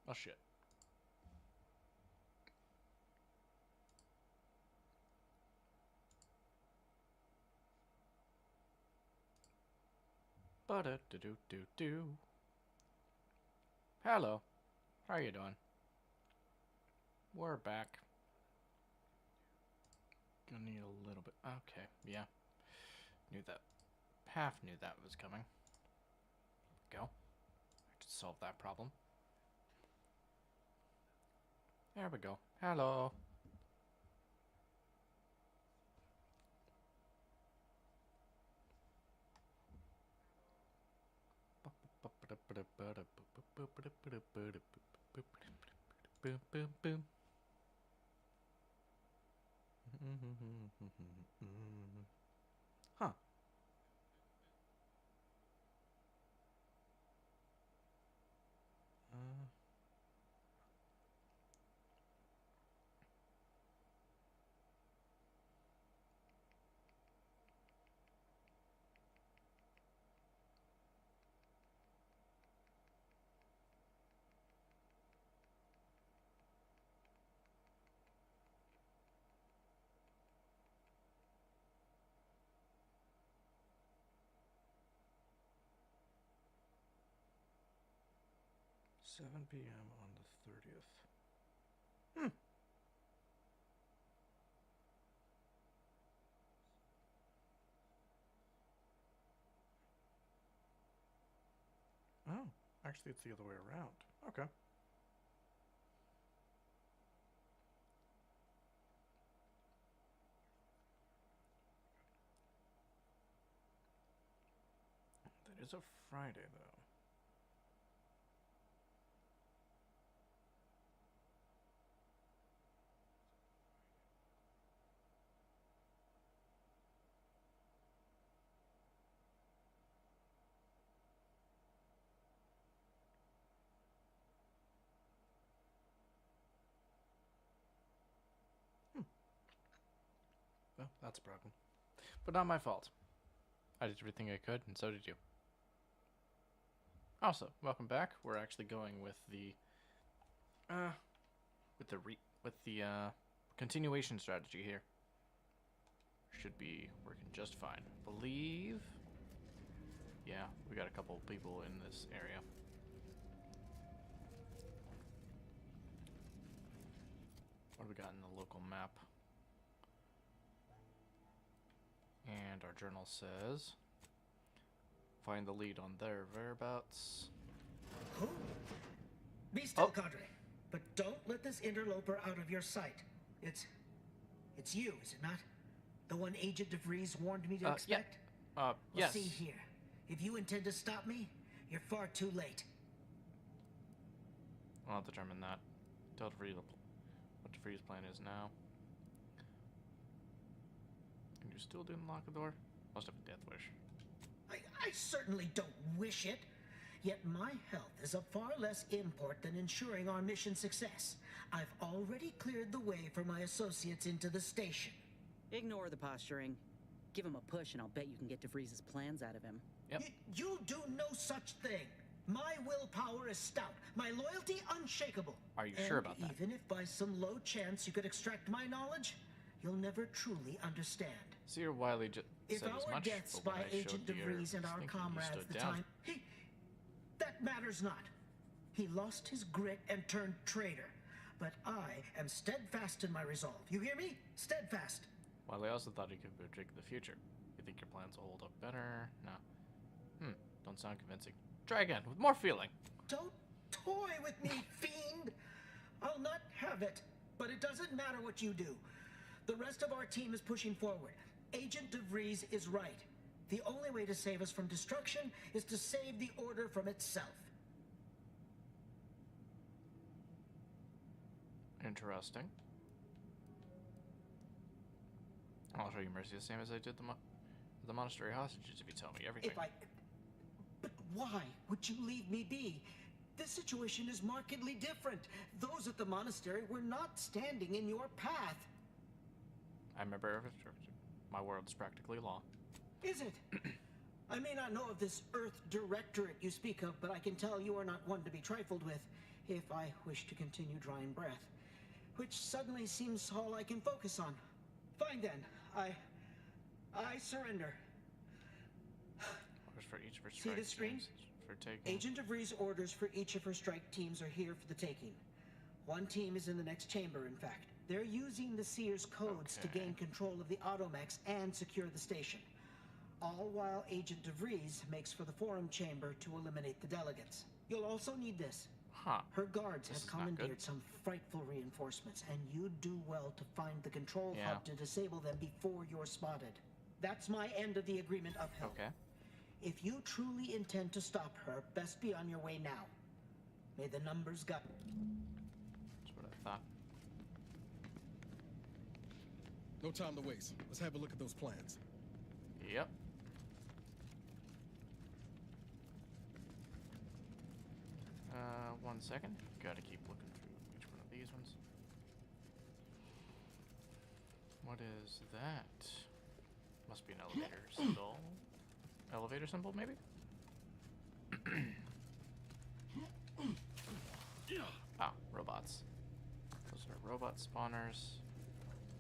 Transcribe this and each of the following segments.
Oh shit. Ba-da-do-do-do-do. Hello. How are you doing? We're back. Gonna need a little bit. Okay, yeah. Knew that. Half knew that was coming. Go. I just solved that problem. There we go. Hello. Boom, boom, boom. Huh. Uh, 7 p.m. on the 30th. Hmm. Oh, actually, it's the other way around. Okay. That is a Friday, though. Hmm. Well, that's a problem. But not my fault. I did everything I could, and so did you. Also, welcome back. We're actually going with the uh continuation strategy here. Should be working just fine. Believe. Yeah, we got a couple people in this area. What do we got in the local map? And our journal says find the lead on their whereabouts. Who? Be still, Oh, Cadre. But don't let this interloper out of your sight. It's you, is it not? The one Agent DeVries warned me to yeah. expect? Well, Yes. see here. If you intend to stop me, you're far too late. I'll determine that. Tell DeVries what DeVries' plan is now. And you still didn't lock the door? Must have a death wish. I certainly don't wish it. Yet my health is of far less import than ensuring our mission success. I've already cleared the way for my associates into the station. Ignore the posturing. Give him a push and I'll bet you can get DeVries' plans out of him. Yep. You do no such thing. My willpower is stout, my loyalty unshakable. Are you sure about that? Even if by some low chance you could extract my knowledge, you'll never truly understand. Seer Wiley just If said as our much, deaths but when by I Agent showed your DeVries and our thinking, you comrades stood the down. time, that matters not. He lost his grit and turned traitor. But I am steadfast in my resolve. You hear me? Steadfast. Wiley also thought he could predict the future. You think your plans will hold up better? No. Don't sound convincing. Try again, with more feeling. Don't toy with me, fiend. I'll not have it. But it doesn't matter what you do. The rest of our team is pushing forward. Agent DeVries is right. The only way to save us from destruction is to save the Order from itself. Interesting. I'll show you mercy the same as I did the monastery hostages if you tell me everything. But why would you leave me be? This situation is markedly different. Those at the monastery were not standing in your path. I remember everything. My world is practically law. Is it? I may not know of this Earth Directorate you speak of, but I can tell you are not one to be trifled with. if I wish to continue drawing breath, which suddenly seems all I can focus on. Fine then, I surrender. Orders for each of her See strike the screen? teams for taking. Agent DeVries' orders for each of her strike teams are here for the taking. One team is in the next chamber, in fact. They're using the Seer's codes to Okay. gain control of the automechs and secure the station. All while Agent DeVries makes for the forum chamber to eliminate the delegates. You'll also need this. Huh. Her guards This have is not good. commandeered some frightful reinforcements, and you'd do well to find the control Yeah. hub to disable them before you're spotted. That's my end of the agreement upheld. Okay. If you truly intend to stop her, best be on your way now. May the numbers guide. That's what I thought. No time to waste. Let's have a look at those plans. Yep. One second. Gotta keep looking through each one of these ones. What is that? Must be an elevator symbol. Elevator symbol, maybe? Ah, robots. Those are robot spawners.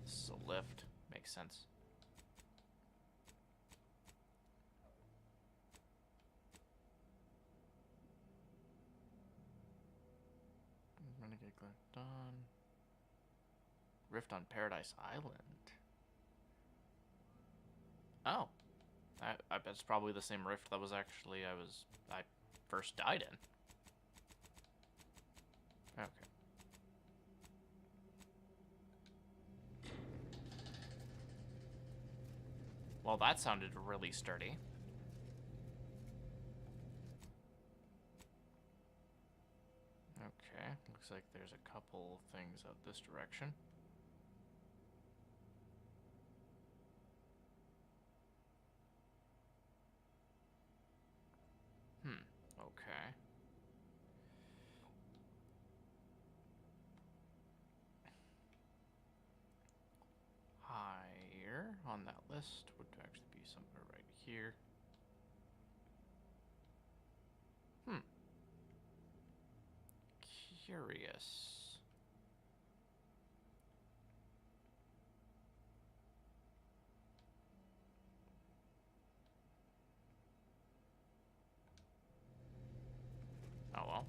This is a lift. Makes sense. Renegade Glen Dawn. Rift on Paradise Island. Oh. I bet it's probably the same rift that was actually I first died in. Okay. Well, that sounded really sturdy. Okay, looks like there's a couple things out this direction. Okay. Higher on that list would actually be somewhere right here. Curious. Oh well.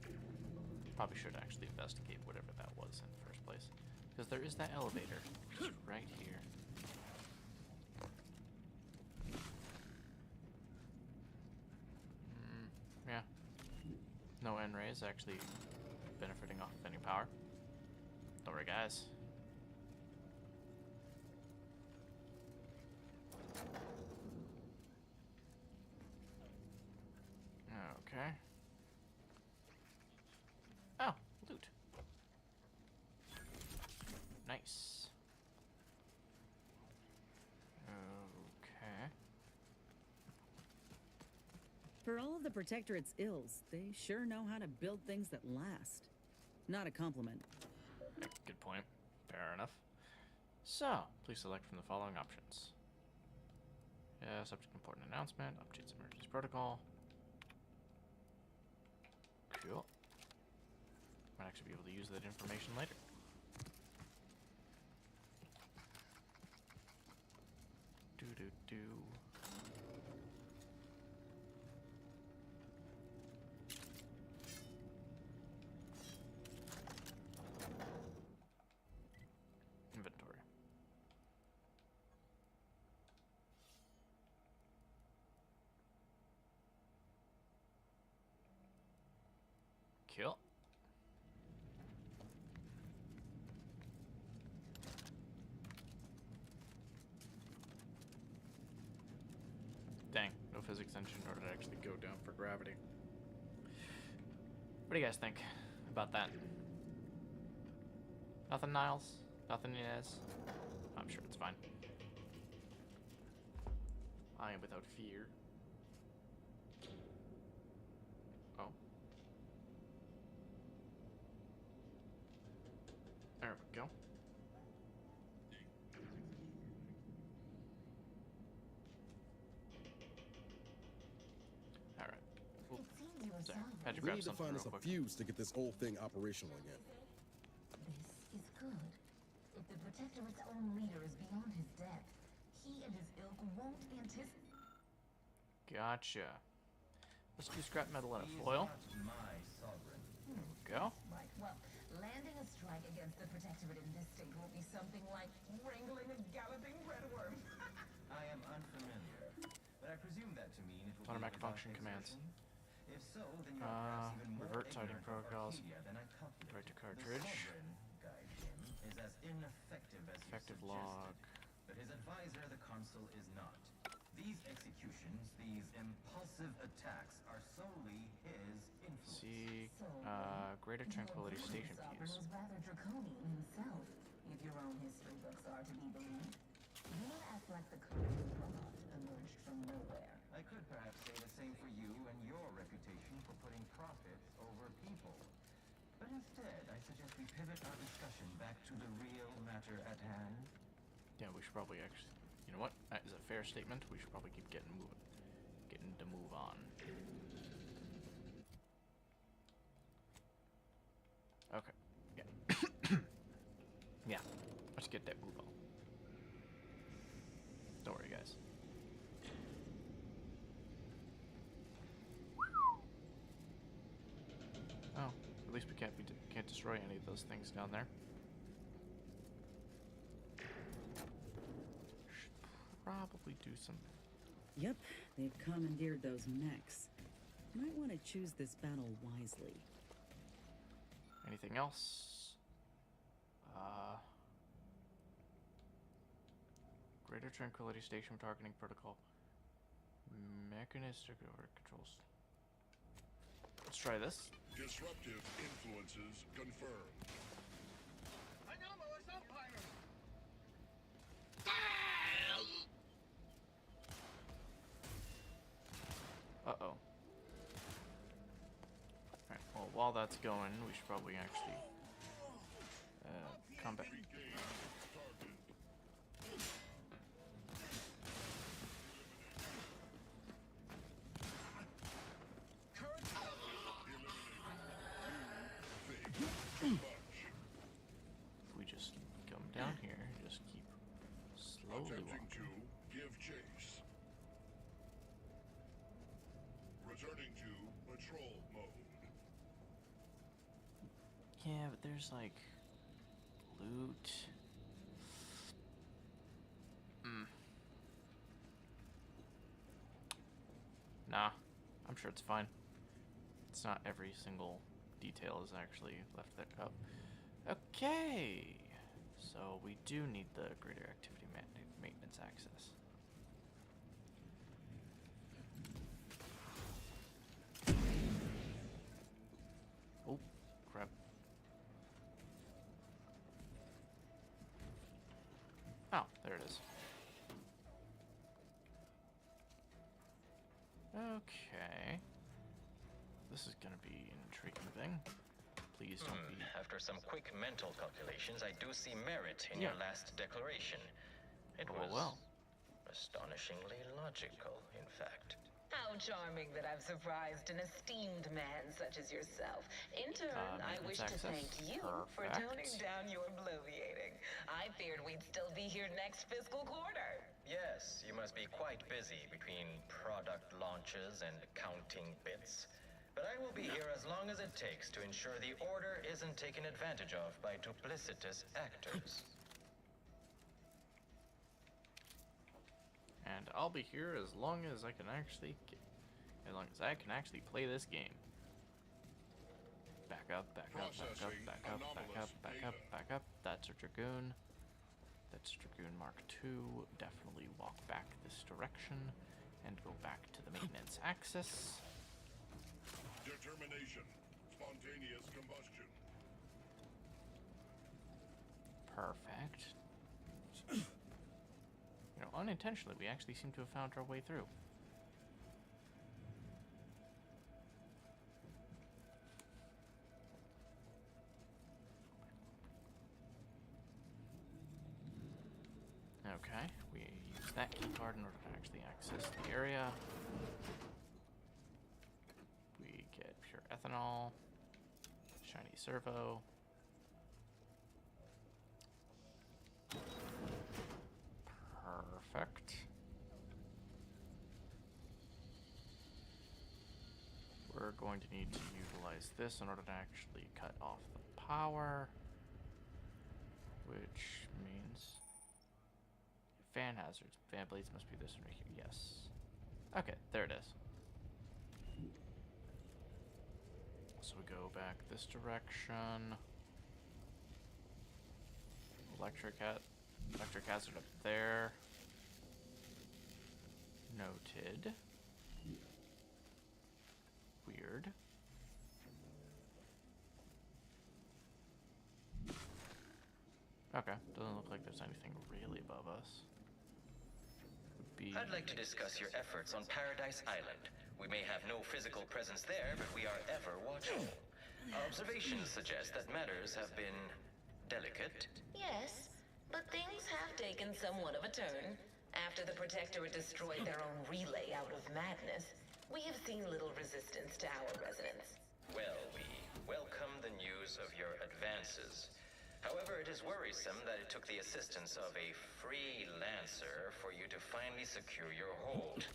Probably should actually investigate whatever that was in the first place. Because there is that elevator, which is right here. Yeah. No N-rays actually benefiting off of any power. Don't worry, guys. Okay. Oh, loot. Nice. Okay. For all of the Protectorate's ills, they sure know how to build things that last. Not a compliment. Good point. Fair enough. So, please select from the following options. Yeah, subject important announcement, updates emergency protocol. Cool. Might actually be able to use that information later. Do. Inventory. Cool. Dang, no physics engine in order to actually go down for gravity. What do you guys think about that? Nothing, Niles? Nothing, Inez? I'm sure it's fine. I am without fear. Oh. There we go. Alright. It seems you were so Had to We grab need to something find real us a quick. fuse to get this old thing operational again. This is good. If the Protectorate's own leader is beyond his depth, he and his ilk won't anticipate. Gotcha. Let's do scrap metal and a foil. My sovereign. There we go. Right, well, landing a strike against the Protectorate in this state will be something like wrangling a galloping breadworm. I am unfamiliar, but I presume that to mean it will Automatic be a function robotic commands. version? If so, then you're perhaps even more revert sighting ignorant of protocols. Arcadia than I calculated. Write to The cartridge. sovereign, Gaijin, is as ineffective as you Effective suggested, log. but his advisor, the consul, is not. These executions, these impulsive attacks, are solely his influence. See, So, Greater Tranquility your Station sovereign keys. was rather draconian himself, if your own history books are to be believed. Do not act like the current robot emerged from nowhere. I could perhaps say the same for you and your reputation for putting profits over people. But instead, I suggest we pivot our discussion back to the real matter at hand. Yeah, we should probably actually. You know what? That is a fair statement. We should probably keep getting moving. Getting to move on. Okay. Yeah. Yeah. Let's get that move on. Don't worry, guys. Oh, at least we can't destroy any of those things down there. Should probably do some. Yep, they've commandeered those mechs. Might want to choose this battle wisely. Anything else? Greater Tranquility Station targeting protocol. Mechanistic order controls. Let's try this. Disruptive influences confirmed. Anomalous umpire! Uh-oh. Alright, well, while that's going, we should probably actually combat. If we just come down here, just keep slowly Attempting walking. to give chase. Returning to patrol mode. Yeah, but there's like loot. Nah, I'm sure it's fine. It's not every single detail is actually left there. Oh, okay. So we do need the greater activity maintenance access. Oh, crap. Oh, there it is. Okay. This is gonna be an intriguing thing. Please don't be. After some quick mental calculations, I do see merit in Yeah. your last declaration. It was well. astonishingly logical, in fact. How charming that I've surprised an esteemed man such as yourself. In turn, I maintenance wish to access. thank you for Perfect. toning down your bloviating. I feared we'd still be here next fiscal quarter. Yes, you must be quite busy between product launches and counting bits. But I will be here as long as it takes to ensure the order isn't taken advantage of by duplicitous actors. And I'll be here as long as I can actually play this game. Back up, back up, back up, back up, back up, back up, back up. That's a Dragoon. That's Dragoon Mark II. Definitely walk back this direction and go back to the maintenance axis. Determination. Spontaneous combustion. Perfect. You know, unintentionally, we actually seem to have found our way through. Okay, we use that key card in order to actually access the area. We get pure ethanol. Shiny servo. Perfect. We're going to need to utilize this in order to actually cut off the power, which means fan hazards. Fan blades must be this one right here. Yes. Okay, there it is. So we go back this direction. Electric hazard up there. Noted. Weird. Okay, doesn't look like there's anything really above us. I'd like to discuss your efforts on Paradise Island. We may have no physical presence there, but we are ever watchful. Observations suggest that matters have been delicate. Yes, but things have taken somewhat of a turn. After the Protectorate destroyed their own relay out of madness, we have seen little resistance to our residents. Well, we welcome the news of your advances. However, it is worrisome that it took the assistance of a freelancer for you to finally secure your hold.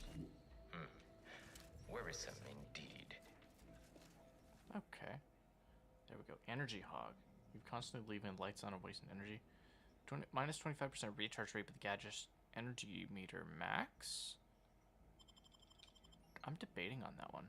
Worrisome indeed. Okay. There we go. Energy hog. You're constantly leaving lights on and wasting energy. Minus 25% recharge rate with the gadget's energy meter max? I'm debating on that one.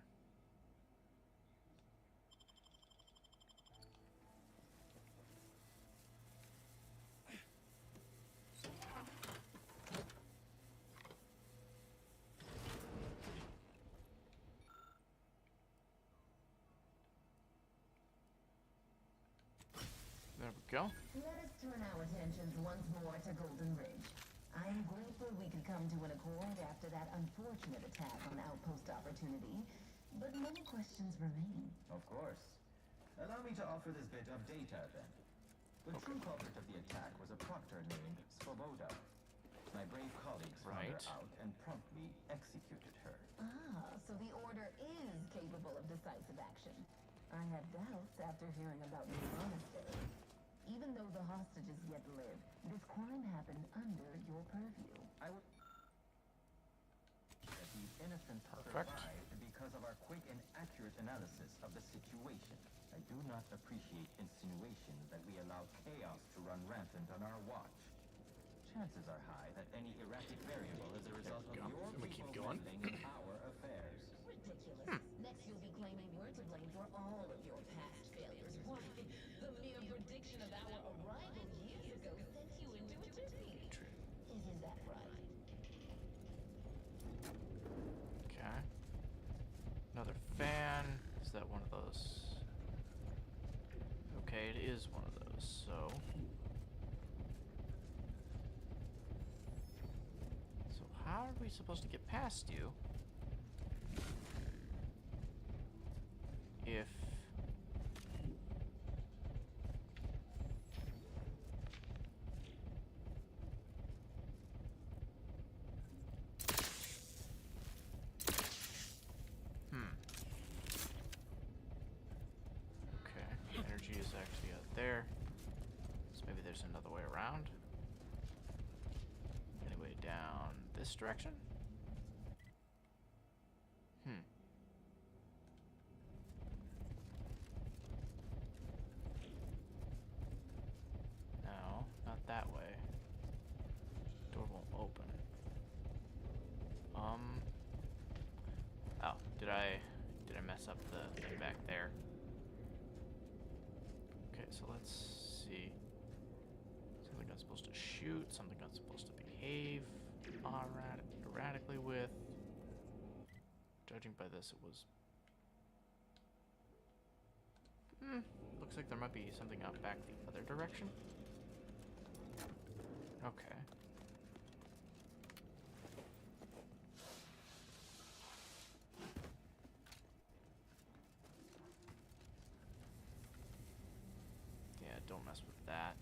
There we go. Let us turn our attentions once more to Golden Ridge. I am grateful we could come to an accord after that unfortunate attack on Outpost Opportunity, but many questions remain. Of course. Allow me to offer this bit of data, then. The true culprit of the attack was a proctor named Svoboda. My brave colleagues found her out and promptly executed her. Ah, so the Order is capable of decisive action. I had doubts after hearing about your monastery. Even though the hostages yet live, this crime happened under your purview. I would... that these innocents survived because of our quick and accurate analysis of the situation. I do not appreciate insinuations that we allow chaos to run rampant on our watch. Chances are high that any erratic variable is a result of your people meddling in our affairs. Ridiculous. Next you'll be claiming we're to blame for all of your past failures. Why, the mere prediction of our arrival years ago sent you into a defeat. Isn't that right? Okay. Another fan. Is that one of those? Okay, it is one of those, so... So how are we supposed to get past you? If... Okay, energy is actually out there. So maybe there's another way around. Anyway, down this direction? No, not that way. Door won't open. Oh, did I mess up the thing back there? Okay, so let's see. Something I'm supposed to shoot, something I'm supposed to behave erratically with. Judging by this, it was... looks like there might be something out back the other direction. Okay. Yeah, don't mess with that.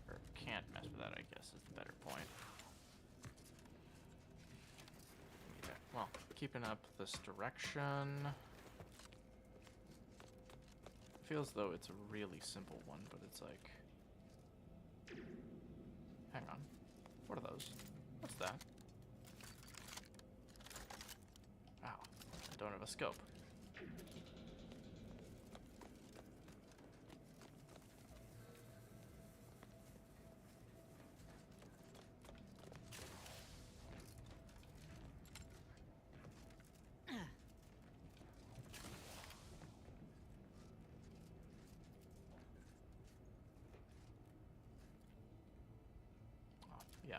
Or can't mess with that, I guess, is the better point. Yeah, well, keeping up this direction. Feels though it's a really simple one, but it's like... Hang on. What are those? What's that? Ow. I don't have a scope. Yeah.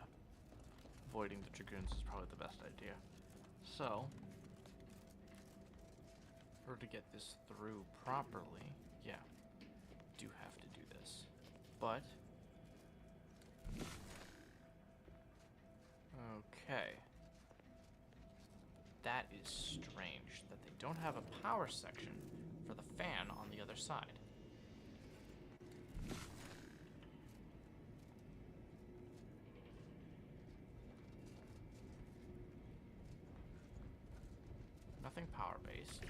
Avoiding the Dragoons is probably the best idea. So, in order to get this through properly, yeah, do have to do this. But, okay. That is strange that they don't have a power section for the fan on the other side. Nothing power-based.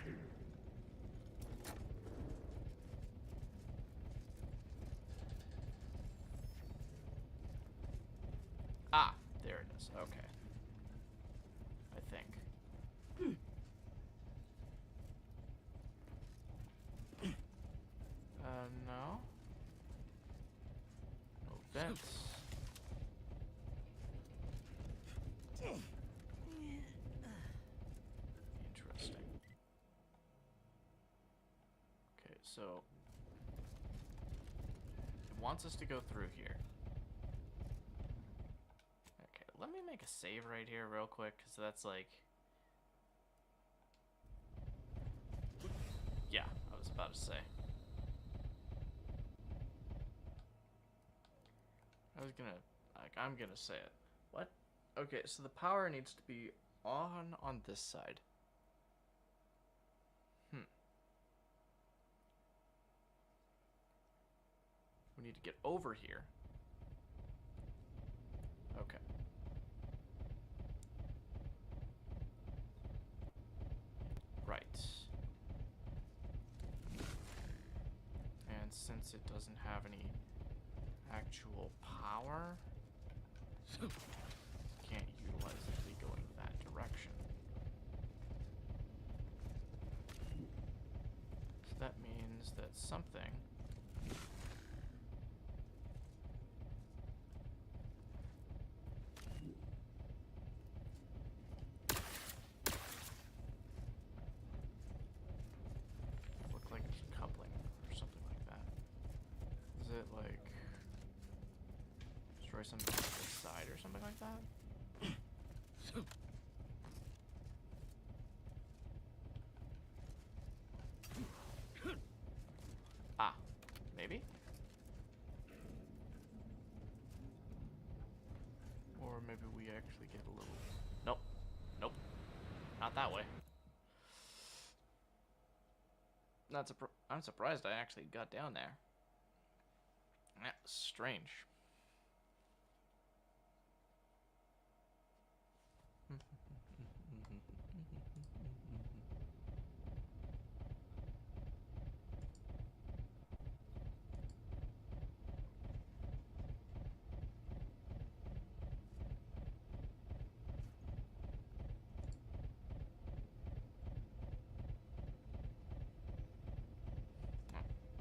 Ah, there it is. Okay. I think. No. No vents. Interesting. Okay, so it wants us to go through here. Okay, let me make a save right here real quick, because that's like... Yeah, I was about to say. I'm gonna say it. What? Okay, so the power needs to be on this side. We need to get over here. Okay. Right. And since it doesn't have any actual power, can't utilize it to be going that direction. So that means that something look like it's coupling or something like that. Is it like destroy something on this side or something like that? Ah, maybe? Or maybe we actually get a little... Nope. Nope. Not that way. I'm surprised I actually got down there. That was strange.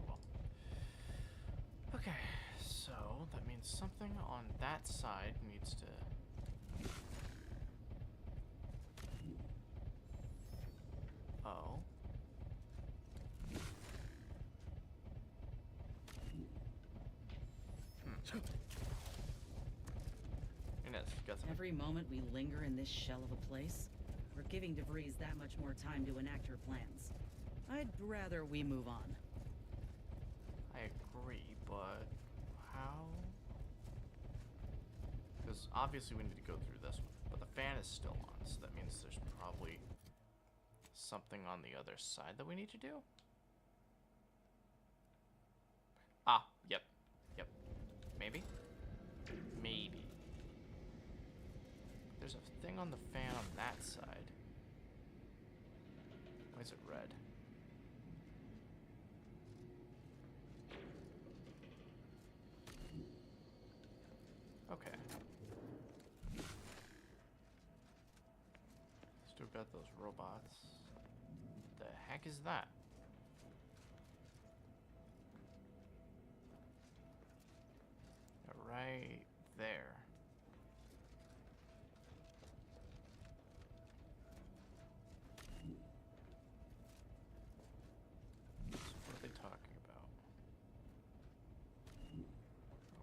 Well. Okay, so that means something on that side needs to... Oh. Inez, you got something? Every moment we linger in this shell of a place, we're giving DeVries that much more time to enact her plans. I'd rather we move on. I agree, but how? Because obviously we need to go through this one, but the fan is still on, so that means there's probably something on the other side that we need to do. Ah, yep, maybe? Maybe. There's a thing on the fan on that side. Why is it red? Okay. Still got those robots. The heck is that? Right there. So what are they talking about?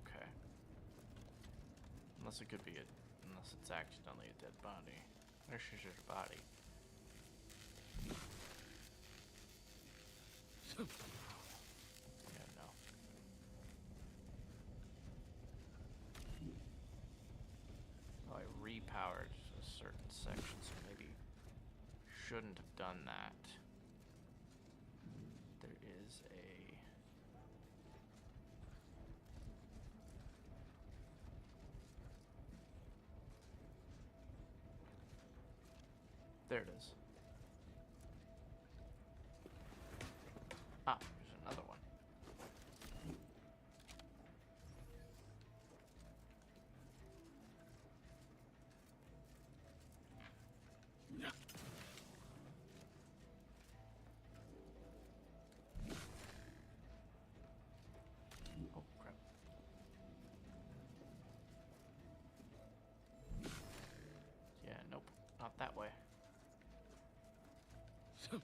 Okay. Unless it could be unless it's accidentally a dead body. There's just a body. Yeah, no. Well, I repowered a certain section, so maybe shouldn't have done that. There is a... There it is. Ah, there's another one. Oh, crap. Yeah, nope. Not that way. Okay.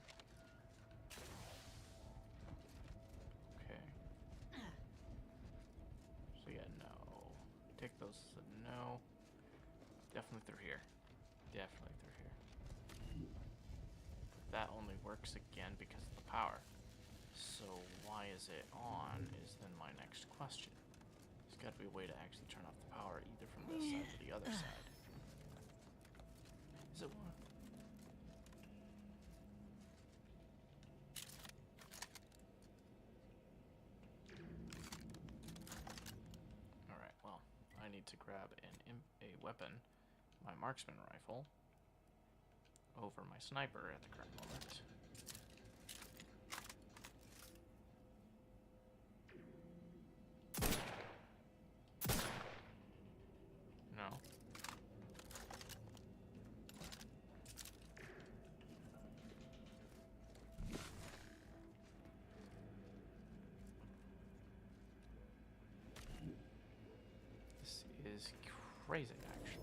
So yeah, no. Take those as a no. Definitely through here. Definitely through here. That only works again because of the power. So why is it on is then my next question. There's got to be a way to actually turn off the power either from this side or the other side. Is it one? Alright, well, I need to grab a weapon, my marksman rifle, over my sniper at the current moment. No. This is crazy, actually.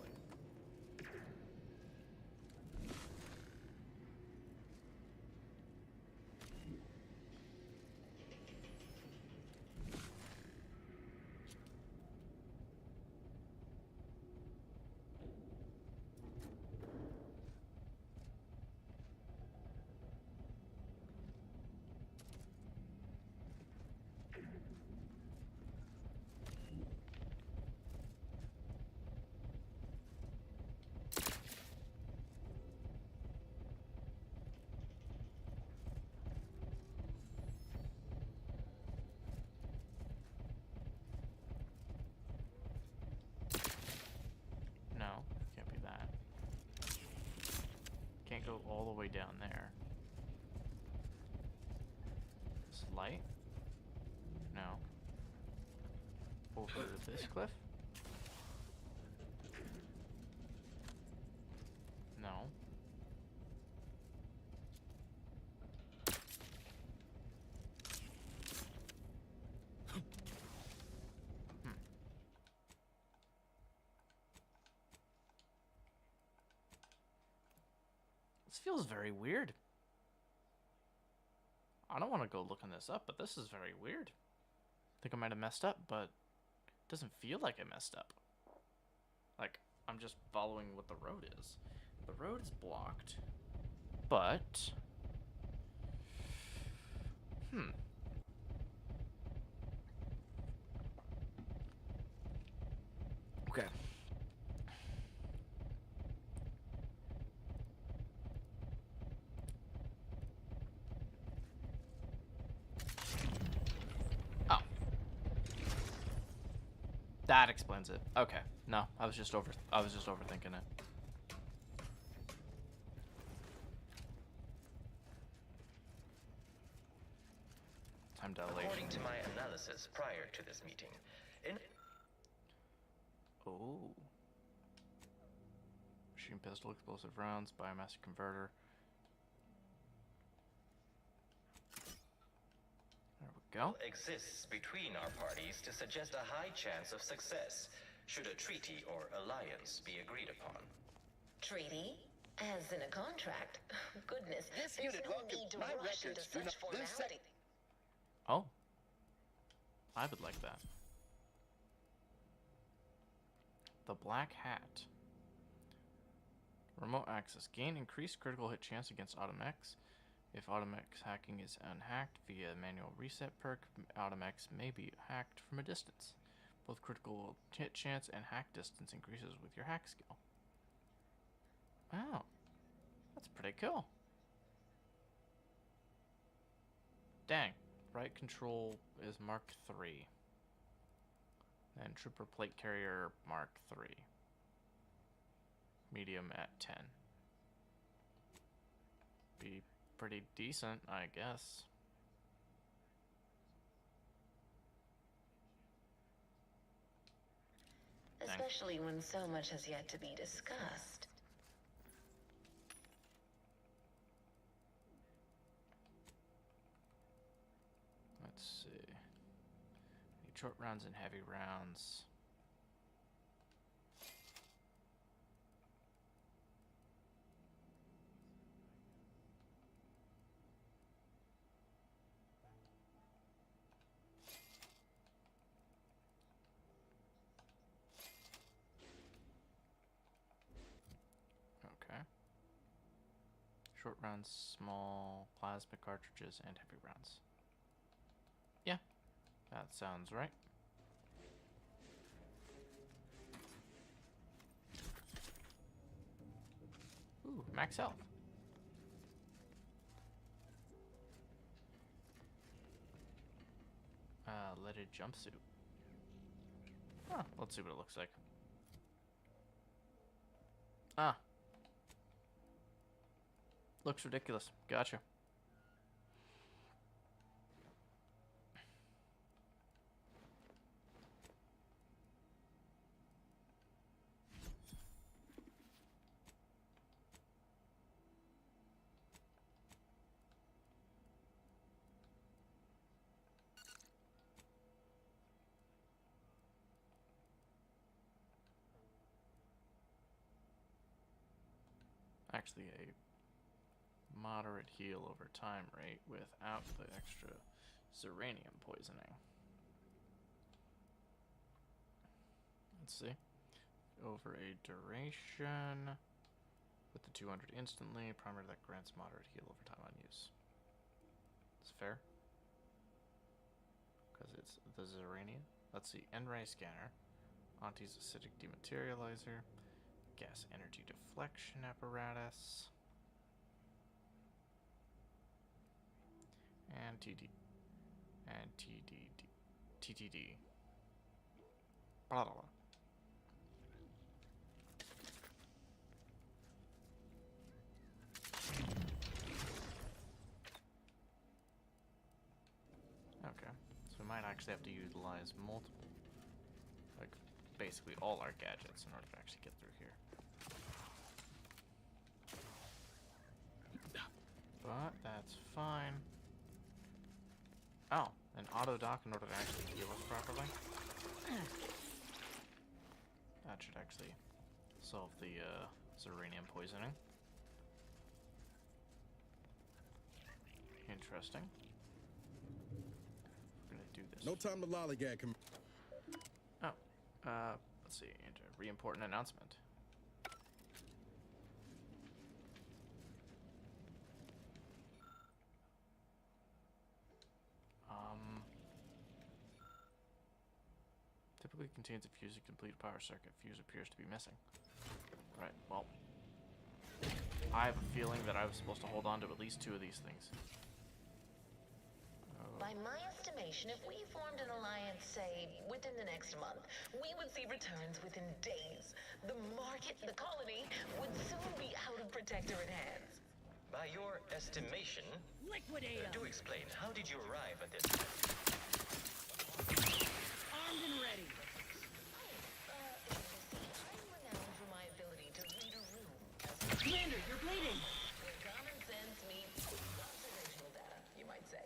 No, can't be that. Can't go all the way down there. This light? No. Over this cliff? No. This feels very weird. I don't want to go looking this up, but this is very weird. I think I might have messed up, but it doesn't feel like I messed up. Like, I'm just following what the road is. The road is blocked, but... Okay. Oh. That explains it. Okay. No, I was just overthinking it. time dilation. According to my analysis prior to this meeting, Oh. Machine pistol, explosive rounds, biomass converter. There we go. exists between our parties to suggest a high chance of success, should a treaty or alliance be agreed upon. Treaty? As in a contract? Goodness, there's no need to rush into such formality. Oh. I would like that. The Black Hat. Remote access. Gain increased critical hit chance against Automex. If Automex hacking is unhacked via manual reset perk, Automex may be hacked from a distance. Both critical hit chance and hack distance increases with your hack skill. Wow. That's pretty cool. Dang. Right control is Mark 3. And Trooper Plate Carrier Mark 3. Medium at 10. Be pretty decent, I guess. Especially when so much has yet to be discussed. Let's see. Need short rounds and heavy rounds. Okay. Short rounds, small plasma cartridges, and heavy rounds. Yeah, that sounds right. Ooh, max health. Leaded jumpsuit. Huh, let's see what it looks like. Ah. Looks ridiculous. Gotcha. Actually, a moderate heal over time rate without the extra Zeranium poisoning. Let's see. Over a duration with the 200 instantly, primer that grants moderate heal over time on use. It's fair. Because it's the Zeranium. Let's see. N-ray scanner. Auntie's acidic dematerializer. Gas energy deflection apparatus. And TTD. Blah, blah, blah. Okay, so we might actually have to utilize multiple, like, basically all our gadgets in order to actually get through here. But that's fine. Oh, an auto dock in order to actually heal us properly. That should actually solve the Zeranium poisoning. Interesting. We're gonna do this. No time to lollygag. Oh, let's see. Re-important announcement. Typically contains a fuse to complete power circuit. Fuse appears to be missing. Right, well. I have a feeling that I was supposed to hold on to at least 2 of these things. By my estimation, if we formed an alliance, say, within the next month, we would see returns within days. The market, the colony, would soon be out of protectorate hands. By By your estimation, Liquidate 'em! do explain, how did you arrive at this? Armed and ready! I'm renowned for my ability to read a room. Commander, you're bleeding! Where common sense meets observational data, you might say.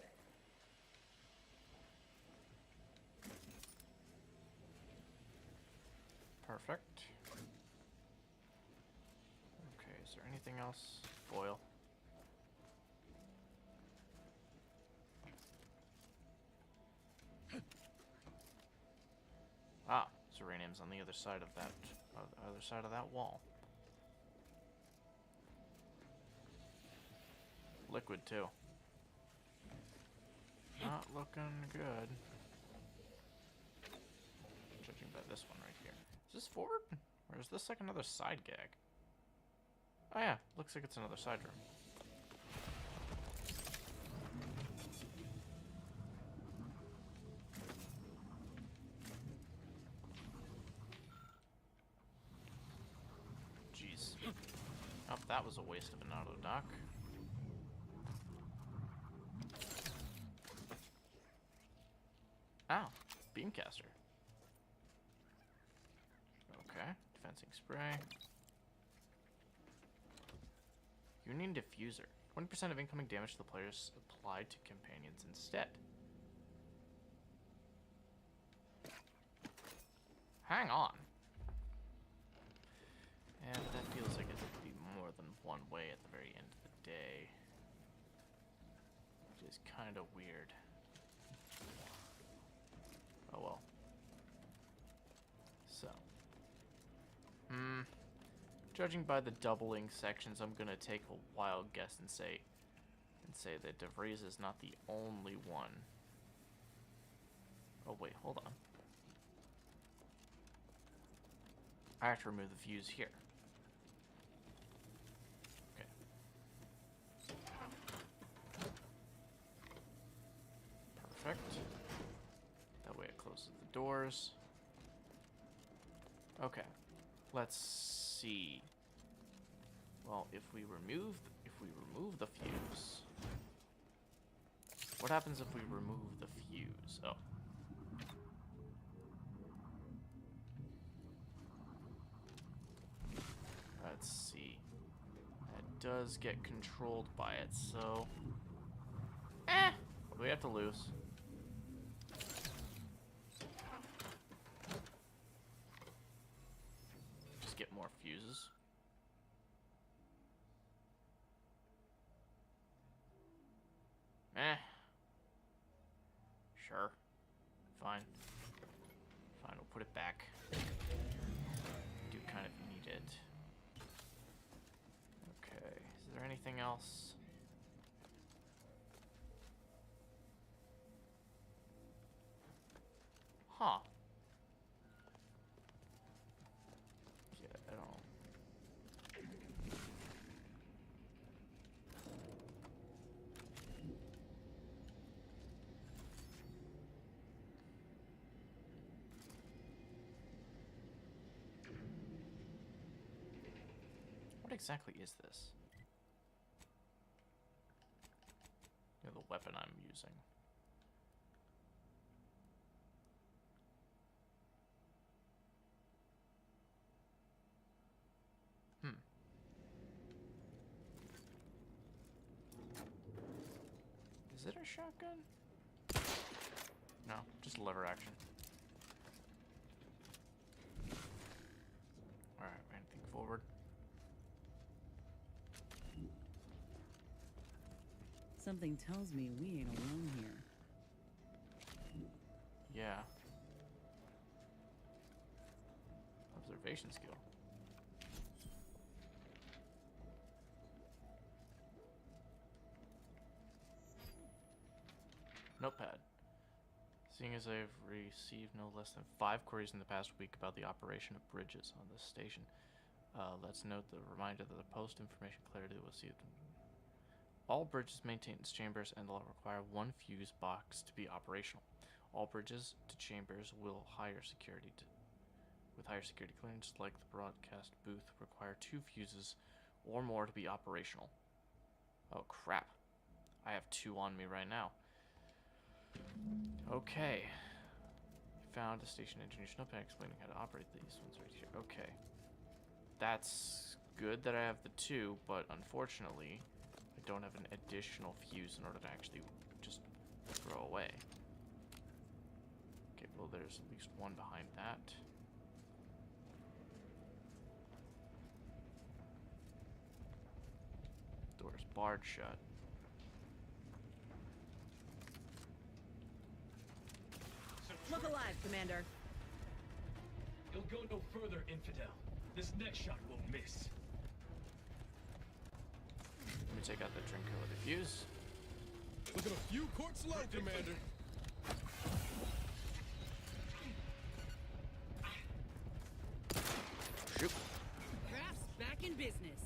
Perfect. Okay, is there anything else? Foil. Ah, Zeranium's on the other side of that, wall. Liquid too. Not looking good. Judging by this one right here. Is this forward? Or is this like another side gag? Oh yeah, looks like it's another side room. Jeez. Oh, that was a waste of an auto dock. Ow, beamcaster. Okay, defensing spray. Union diffuser. 20% of incoming damage to the players applied to companions instead. Hang on. And that feels like it would be more than one way at the very end of the day. Which is kind of weird. Oh well. So. Judging by the doubling sections, I'm gonna take a wild guess and say that DeVries is not the only one. Oh wait, hold on. I have to remove the fuse here. Okay. Perfect. That way it closes the doors. Okay. Let's see. Well, if we remove the fuse, what happens if we remove the fuse? Oh. Let's see. That does get controlled by it, so what do we have to lose? Just get more fuses. Sure. Fine. Fine, we'll put it back. Do kind of need it. Okay, is there anything else? Huh. Yeah, I don't know. What exactly is this? You know, the weapon I'm using. Is it a shotgun? No, just lever action. Alright, anything forward? Something tells me we ain't alone here. Yeah. Observation skill. Notepad. Seeing as I've received no less than 5 queries in the past week about the operation of bridges on this station, let's note the reminder that the post information clarity was received. All bridges, maintenance chambers, and will require 1 fuse box to be operational. All bridges to chambers with higher security clearance, like the broadcast booth, require 2 fuses or more to be operational. Oh, crap. I have 2 on me right now. Okay. Found a station engineer up and explaining how to operate these ones right here. Okay. That's good that I have the 2, but unfortunately, I don't have an additional fuse in order to actually just throw away. Okay, well, there's at least 1 behind that. Door's barred shut. Look alive, Commander. You'll go no further, Infidel. This next shot won't miss. Let me take out the tranquility fuse. Looking a few quarts low, Commander. Shoot. Craft's back in business.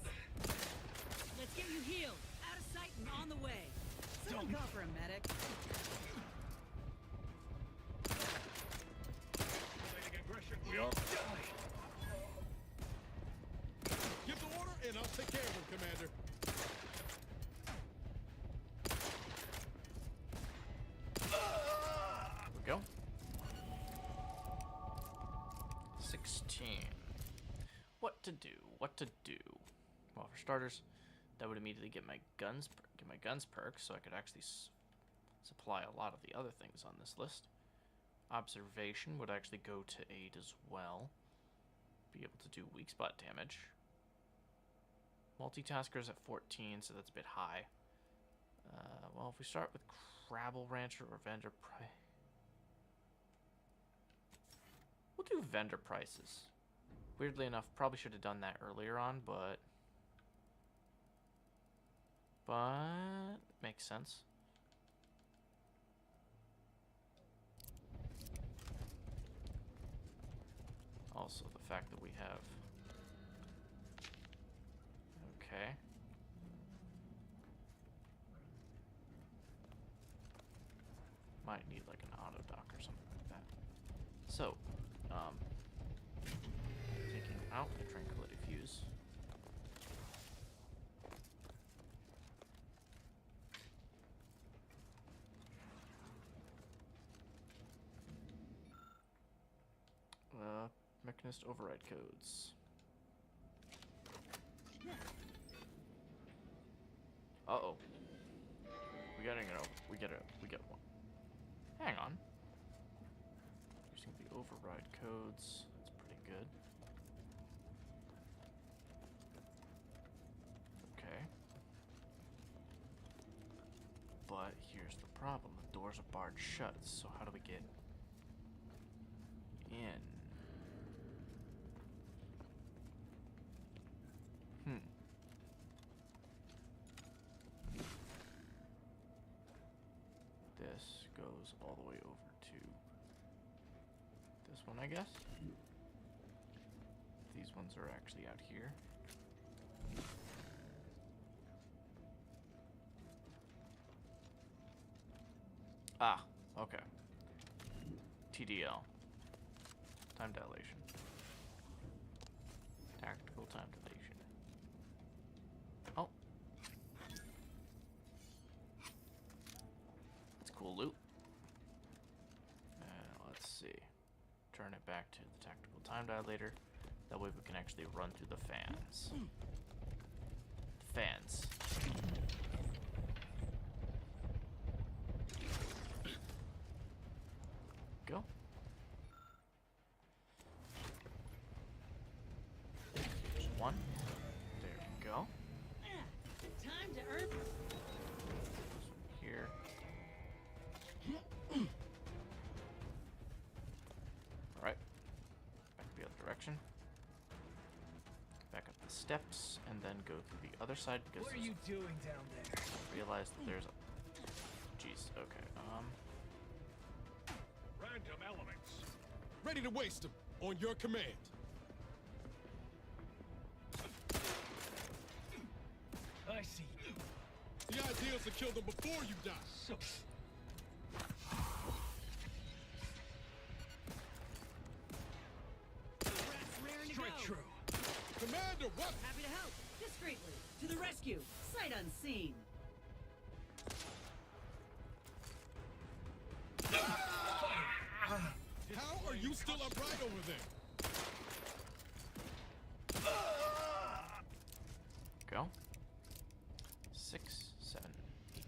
Let's get you healed. Out of sight and on the way. Someone call for a medic. We are. Give the order, and I'll take care of him, Commander. There we go. 16. What to do? What to do? Well, for starters, that would immediately get my guns perk, so I could actually supply a lot of the other things on this list. Observation would actually go to 8 as well. Be able to do weak spot damage. Multitasker's at 14, so that's a bit high. Well, if we start with Crabble Rancher or Vendor Price, we'll do Vendor Prices. Weirdly enough, probably should have done that earlier on, but makes sense. Also, the fact that we have... Okay. Might need like an auto dock or something like that. So, taking out the tranquility fuse. Mechanist override codes. Uh-oh. We get one. Hang on. Using the override codes. That's pretty good. Okay. But here's the problem. The doors are barred shut, so how do we get in? This goes all the way over to this one, I guess. These ones are actually out here. Ah, okay. TDL. Time dilation. Tactical time dilation. Oh. That's cool loot. Let's see. Turn it back to the tactical time dilator. That way we can actually run through the fans. Fans. Go. There's one. There we go. Time to earn. Here. Alright. Back the other direction. Back up the steps, and then go through the other side because What are you doing down there? realize that there's a... Jeez, okay. Random elements. Ready to waste them. On your command. I see. The idea is to kill them before you die. So... Rats raring to Straight go. true. Commander, what? Happy to help. Discreetly. To the rescue. Sight unseen. still upright over there. Go. 6, 7, 8.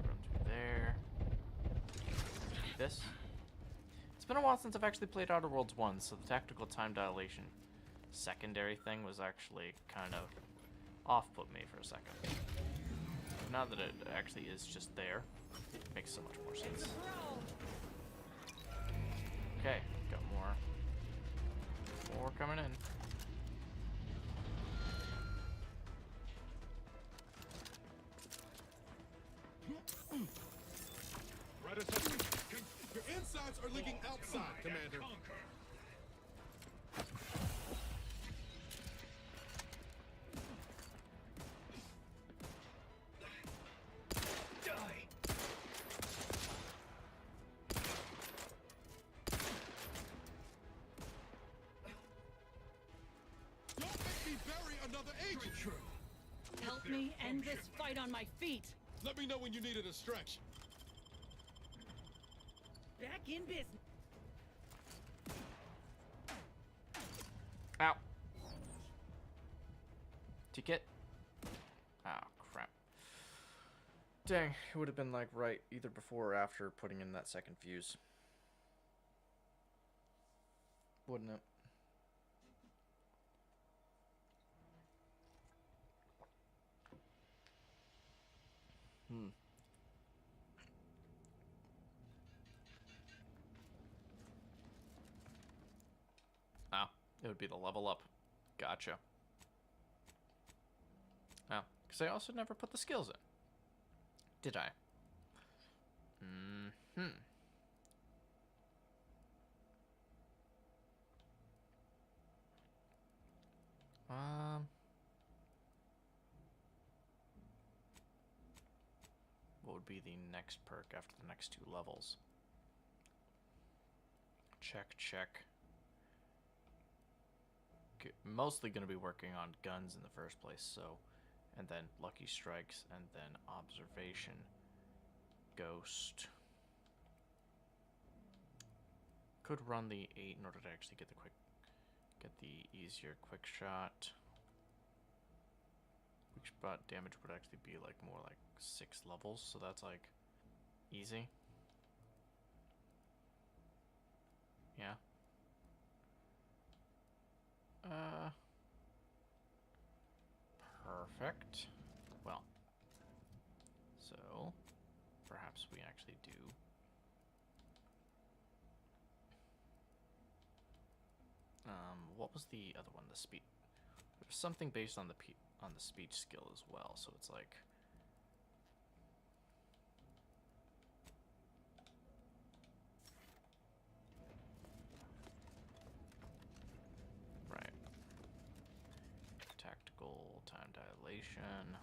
Run through there. This. It's been a while since I've actually played Outer Worlds 1, so the tactical time dilation secondary thing was actually kind of off-put me for a second. But now that it actually is just there, it makes so much more sense. Okay, got more coming in. Right assessment. Your insides are leaking outside, Commander. Don't make me bury another agent. Help me end this fight on my feet. Let me know when you need a distraction. Back in business. Ow. Ticket. Oh, crap. Dang, it would have been like right either before or after putting in that second fuse. Wouldn't it? Oh, it would be the level up. Gotcha. Oh, because I also never put the skills in. Did I? Mm-hmm. What would be the next perk after the next 2 levels? Check. Mostly going to be working on guns in the first place, so, and then lucky strikes, and then observation, ghost. Could run the 8 in order to actually get the easier quick shot. Quick shot damage would actually be like more like 6 levels, so that's like easy. Yeah. Perfect. Well, so perhaps we actually do. What was the other one? The speed. There's something based on the speech skill as well, so it's like. Right. Tactical time dilation.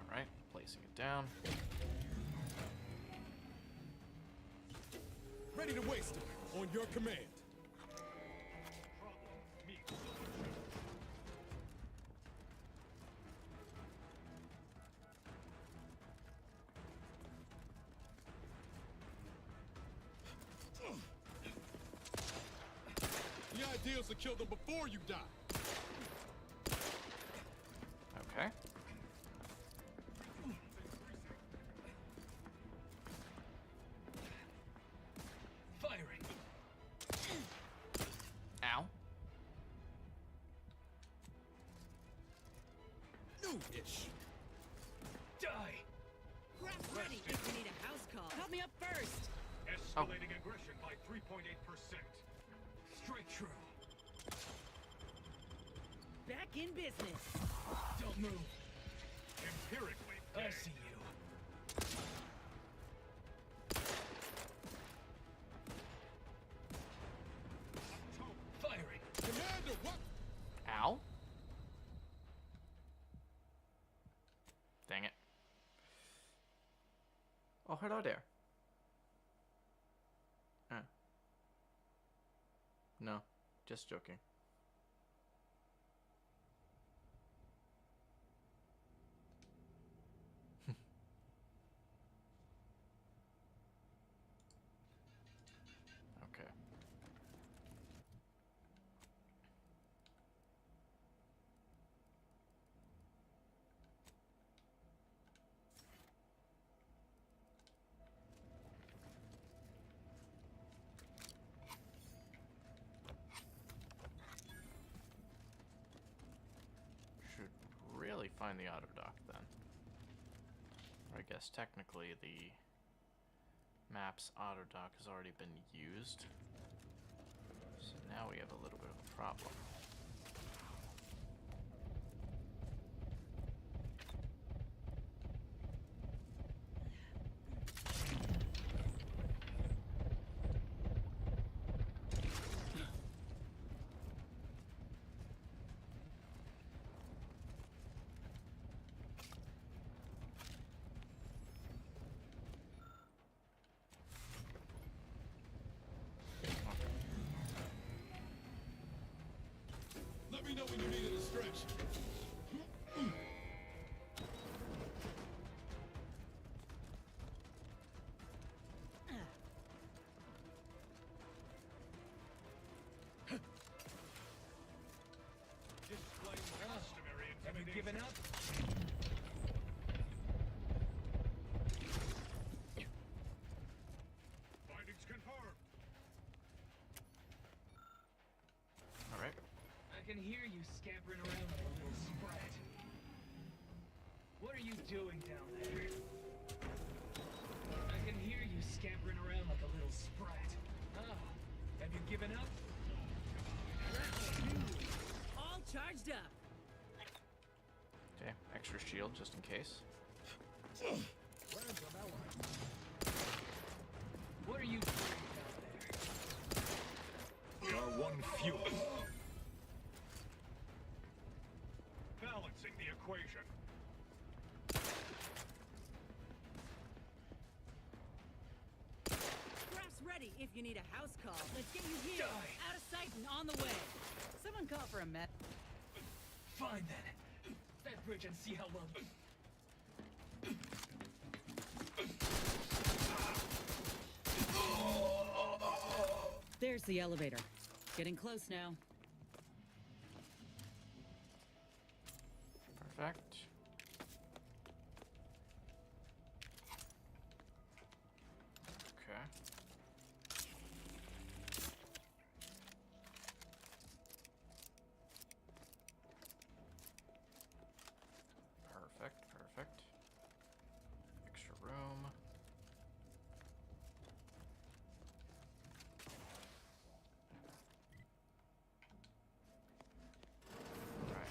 Alright, placing it down. Ready to waste it. On your command. The idea is to kill them before you die. Okay. Firing. Ow. New-ish. Die. Grab ready if you need a house call. Help me up first. Escalating aggression by 3.8%. Straight true. Back in business. Don't move. Empirically, I see you. Firing. Commander, what? Ow. Dang it. Oh, hello there. No, just joking. Okay. Should really find the auto dock then. Or I guess technically the map's auto dock has already been used. So now we have a little bit of a problem. Let me know when you needed a stretch. Have you given up? Findings confirmed. All right. I can hear you scampering around like a little sprat. What are you doing down there? I can hear you scampering around like a little sprat. Ah, have you given up? All charged up. Okay, extra shield just in case. What are you doing down there? We are one few. Balancing the equation. Scraps ready if you need a house call. Let's get you here. Die. Out of sight and on the way. Someone call for a med. Fine then. That bridge and see how well. There's the elevator. Getting close now. Perfect. Okay. Perfect, perfect. Extra room. Right.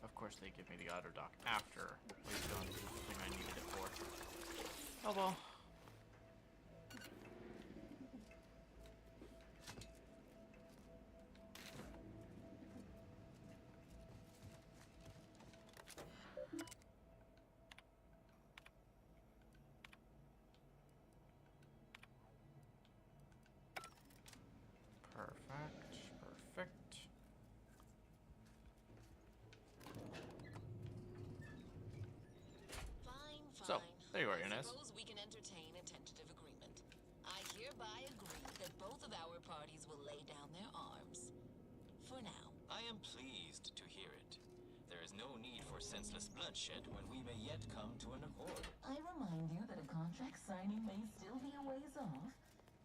Of course they give me the auto dock after we've done the thing I needed it for. Oh well. Perfect, perfect. Fine, fine. So, there you are, Inez. Suppose we can entertain a tentative agreement. I hereby agree that both of our parties will lay down their arms. For now. I am pleased to hear it. There is no need for senseless bloodshed when we may yet come to an accord. I remind you that a contract signing may still be a ways off,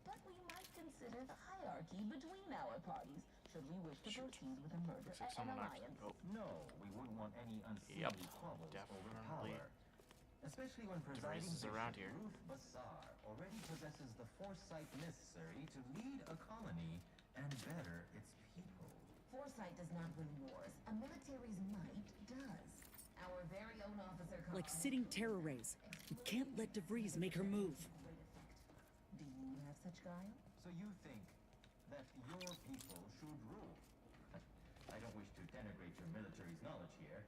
but we might consider the hierarchy between our parties should we wish to proceed with a merger Looks like and someone alliance. actually. Oh, No, we wouldn't want any unseemly Yep, squabbles over definitely. power. Especially when presiding is around here. Bishop Ruth Bassar already possesses the foresight necessary to lead a colony and better its people. Foresight does not win wars. A military's might does. Our very own officer... Like sitting terror rays. We can't let DeVries make her move. Do you have such guile? So you think that your people should rule? I don't wish to denigrate your military's knowledge here,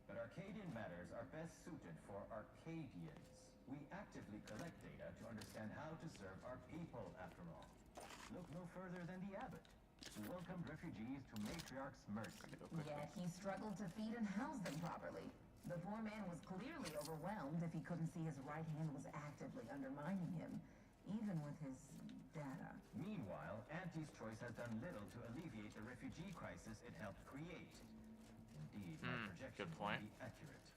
but Arcadian matters are best suited for Arcadians. We actively collect data to understand how to serve our people, after all. Look no further than the abbot, who welcomed refugees to Matriarch's mercy. Yet he struggled to feed and house them properly. The poor man was clearly overwhelmed if he couldn't see his right hand was actively undermining him, even with his data. Meanwhile, Auntie's Choice has done little to alleviate the refugee crisis it helped create. Indeed, my projections good point. may be accurate.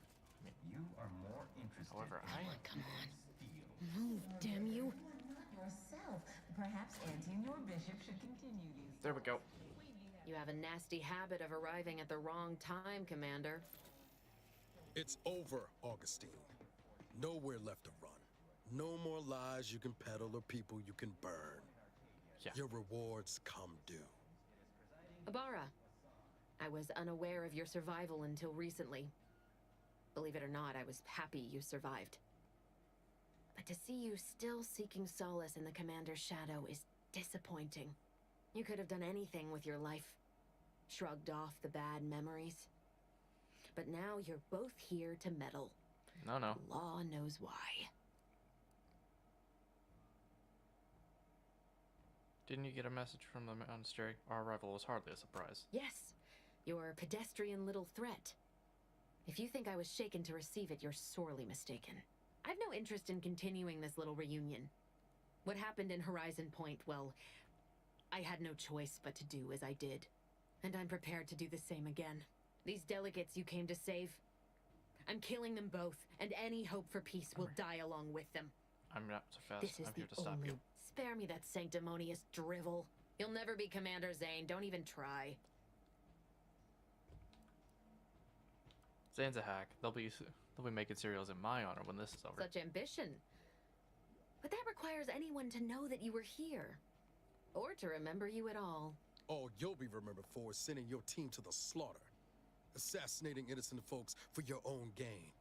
You are more interested However, in Come on. steel. Move, damn you. Not yourself. Perhaps Auntie and your bishop should continue these. There we go. You have a nasty habit of arriving at the wrong time, Commander. It's over, Augustine. Nowhere left to run. No more lies you can peddle or people you can burn. Yeah. Your rewards come due. Abara, I was unaware of your survival until recently. Believe it or not, I was happy you survived. But to see you still seeking solace in the Commander's shadow is disappointing. You could have done anything with your life. Shrugged off the bad memories. But now you're both here to meddle. No. Law knows why. Didn't you get a message from the monastery? Our arrival was hardly a surprise. Yes, your pedestrian little threat. If you think I was shaken to receive it, you're sorely mistaken. I've no interest in continuing this little reunion. What happened in Horizon Point, well, I had no choice but to do as I did. And I'm prepared to do the same again. These delegates you came to save, I'm killing them both, and any hope for peace will die along with them. I'm not so fast. This is I'm the here to stop you. Spare me that sanctimonious drivel. You'll never be Commander Zane. Don't even try. Zane's a hack. They'll be making cereals in my honor when this is over. Such ambition. But that requires anyone to know that you were here. Or to remember you at all. All you'll be remembered for is sending your team to the slaughter. Assassinating innocent folks for your own gain.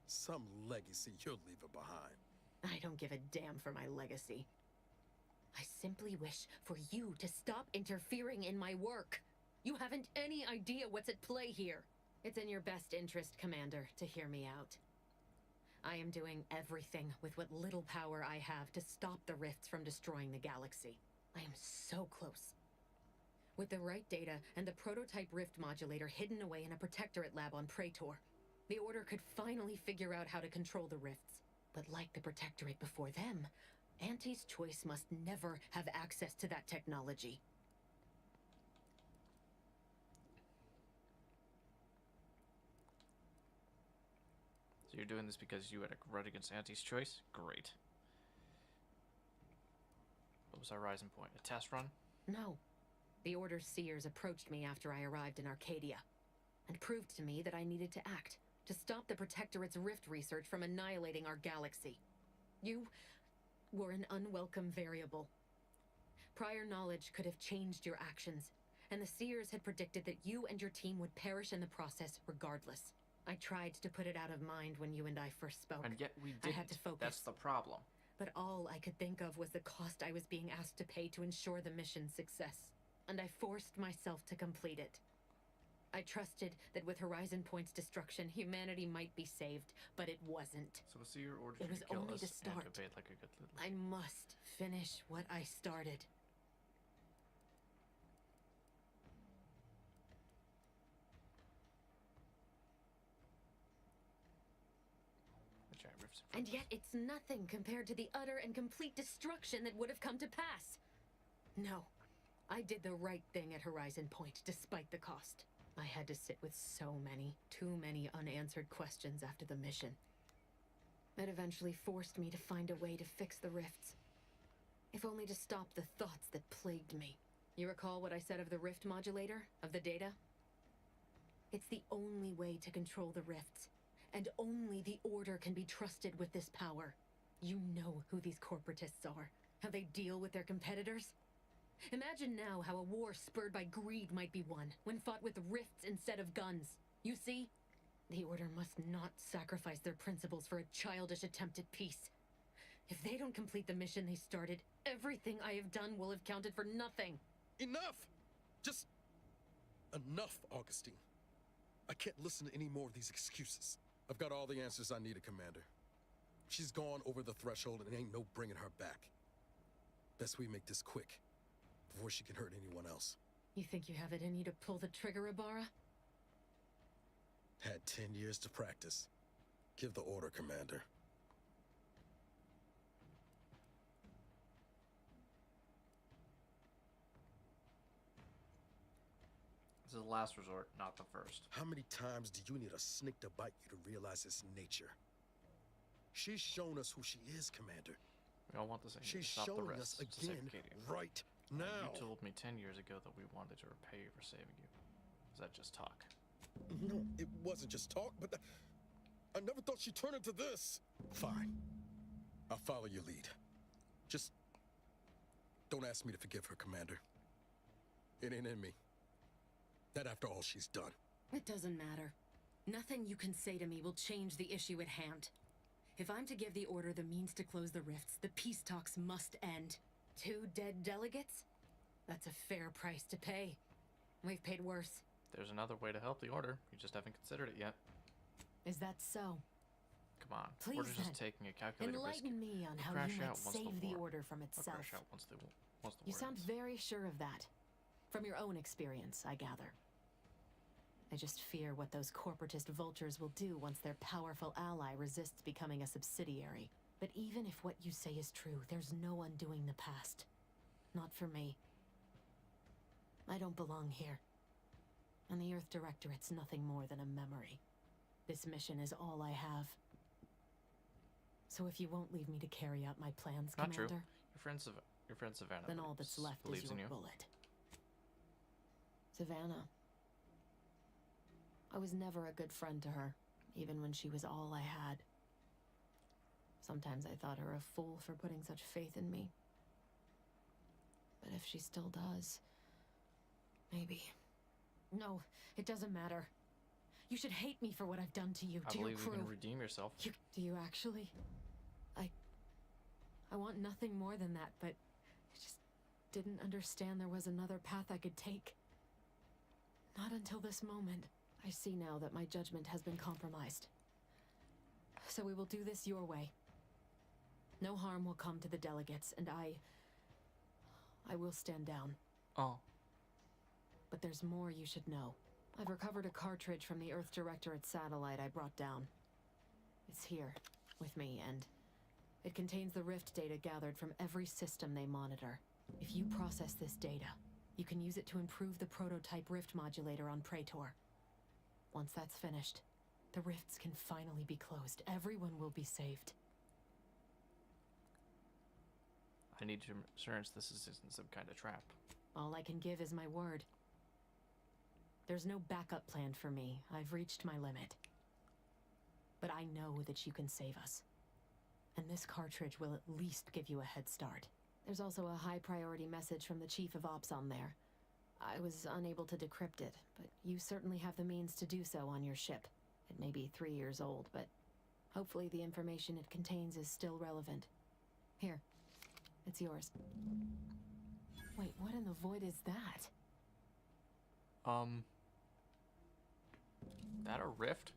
Some legacy you're leaving behind. I don't give a damn for my legacy. I simply wish for you to stop interfering in my work. You haven't any idea what's at play here. It's in your best interest, Commander, to hear me out. I am doing everything with what little power I have to stop the rifts from destroying the galaxy. I am so close. With the right data and the prototype rift modulator hidden away in a protectorate lab on Praetor, the Order could finally figure out how to control the rifts. But like the protectorate before them, Auntie's Choice must never have access to that technology. So you're doing this because you had a grudge against Auntie's Choice? Great. What was our rising point? A test run? No. The Order's seers approached me after I arrived in Arcadia, and proved to me that I needed to act, to stop the Protectorate's rift research from annihilating our galaxy. You were an unwelcome variable. Prior knowledge could have changed your actions, and the seers had predicted that you and your team would perish in the process regardless. I tried to put it out of mind when you and I first spoke. And yet we didn't. I had to focus. That's the problem. But all I could think of was the cost I was being asked to pay to ensure the mission's success. And I forced myself to complete it. I trusted that with Horizon Point's destruction, humanity might be saved, but it wasn't. So the seer ordered It you was to kill only us to and start. obeyed like a good little... I must finish what I started. The giant rifts in front And yet it's nothing compared to the utter and complete destruction that would have come to pass. No, I did the right thing at Horizon Point, despite the cost. I had to sit with too many unanswered questions after the mission. It eventually forced me to find a way to fix the rifts. If only to stop the thoughts that plagued me. You recall what I said of the rift modulator, of the data? It's the only way to control the rifts. And only the Order can be trusted with this power. You know who these corporatists are, how they deal with their competitors. Imagine now how a war spurred by greed might be won, when fought with rifts instead of guns. You see? The Order must not sacrifice their principles for a childish attempt at peace. If they don't complete the mission they started, everything I have done will have counted for nothing. Enough! Just enough, Augustine. I can't listen to any more of these excuses. I've got all the answers I needed, Commander. She's gone over the threshold and ain't no bringing her back. Best we make this quick, before she can hurt anyone else. You think you have it in you to pull the trigger, Ibarra? Had 10 years to practice. Give the order, Commander. This is the last resort, not the first. How many times do you need a snake to bite you to realize its nature? She's shown us who she is, Commander. We all want the same. She's Stop the showing rest us to save again Acadia. right now. You told me 10 years ago that we wanted to repay you for saving you. Is that just talk? No, it wasn't just talk, but I never thought she'd turn into this. Fine. I'll follow your lead. Just don't ask me to forgive her, Commander. It ain't in me. Not after all she's done. It doesn't matter. Nothing you can say to me will change the issue at hand. If I'm to give the order the means to close the rifts, the peace talks must end. 2 dead delegates? That's a fair price to pay. We've paid worse. There's another way to help the order. You just haven't considered it yet. Is that so? Come on. Please, We're just then, taking a calculated risk. enlighten me on We'll how crash you might out once save the war- order from we'll itself. crash out once the You war sound ends. very sure of that. From your own experience, I gather. I just fear what those corporatist vultures will do once their powerful ally resists becoming a subsidiary. But even if what you say is true, there's no undoing the past. Not for me. I don't belong here. And the Earth Directorate's nothing more than a memory. This mission is all I have. So if you won't leave me to carry out my plans, Not Commander, true. Your friend Savannah then all that's left is believes in your you. bullet. Savannah. I was never a good friend to her, even when she was all I had. Sometimes I thought her a fool for putting such faith in me. But if she still does, maybe. No, it doesn't matter. You should hate me for what I've done to you, I to your believe you crew. can redeem yourself. Do you actually? I want nothing more than that, but I just didn't understand there was another path I could take. Not until this moment. I see now that my judgment has been compromised. So we will do this your way. No harm will come to the delegates, and I will stand down. Oh. But there's more you should know. I've recovered a cartridge from the Earth Directorate satellite I brought down. It's here, with me, and it contains the rift data gathered from every system they monitor. If you process this data, you can use it to improve the prototype rift modulator on Praetor. Once that's finished, the rifts can finally be closed. Everyone will be saved. I need your assurance this isn't some kind of trap. All I can give is my word. There's no backup plan for me. I've reached my limit. But I know that you can save us. And this cartridge will at least give you a head start. There's also a high priority message from the Chief of Ops on there. I was unable to decrypt it, but you certainly have the means to do so on your ship. It may be 3 years old, but hopefully the information it contains is still relevant. Here, it's yours. Wait, what in the void is that? That a rift?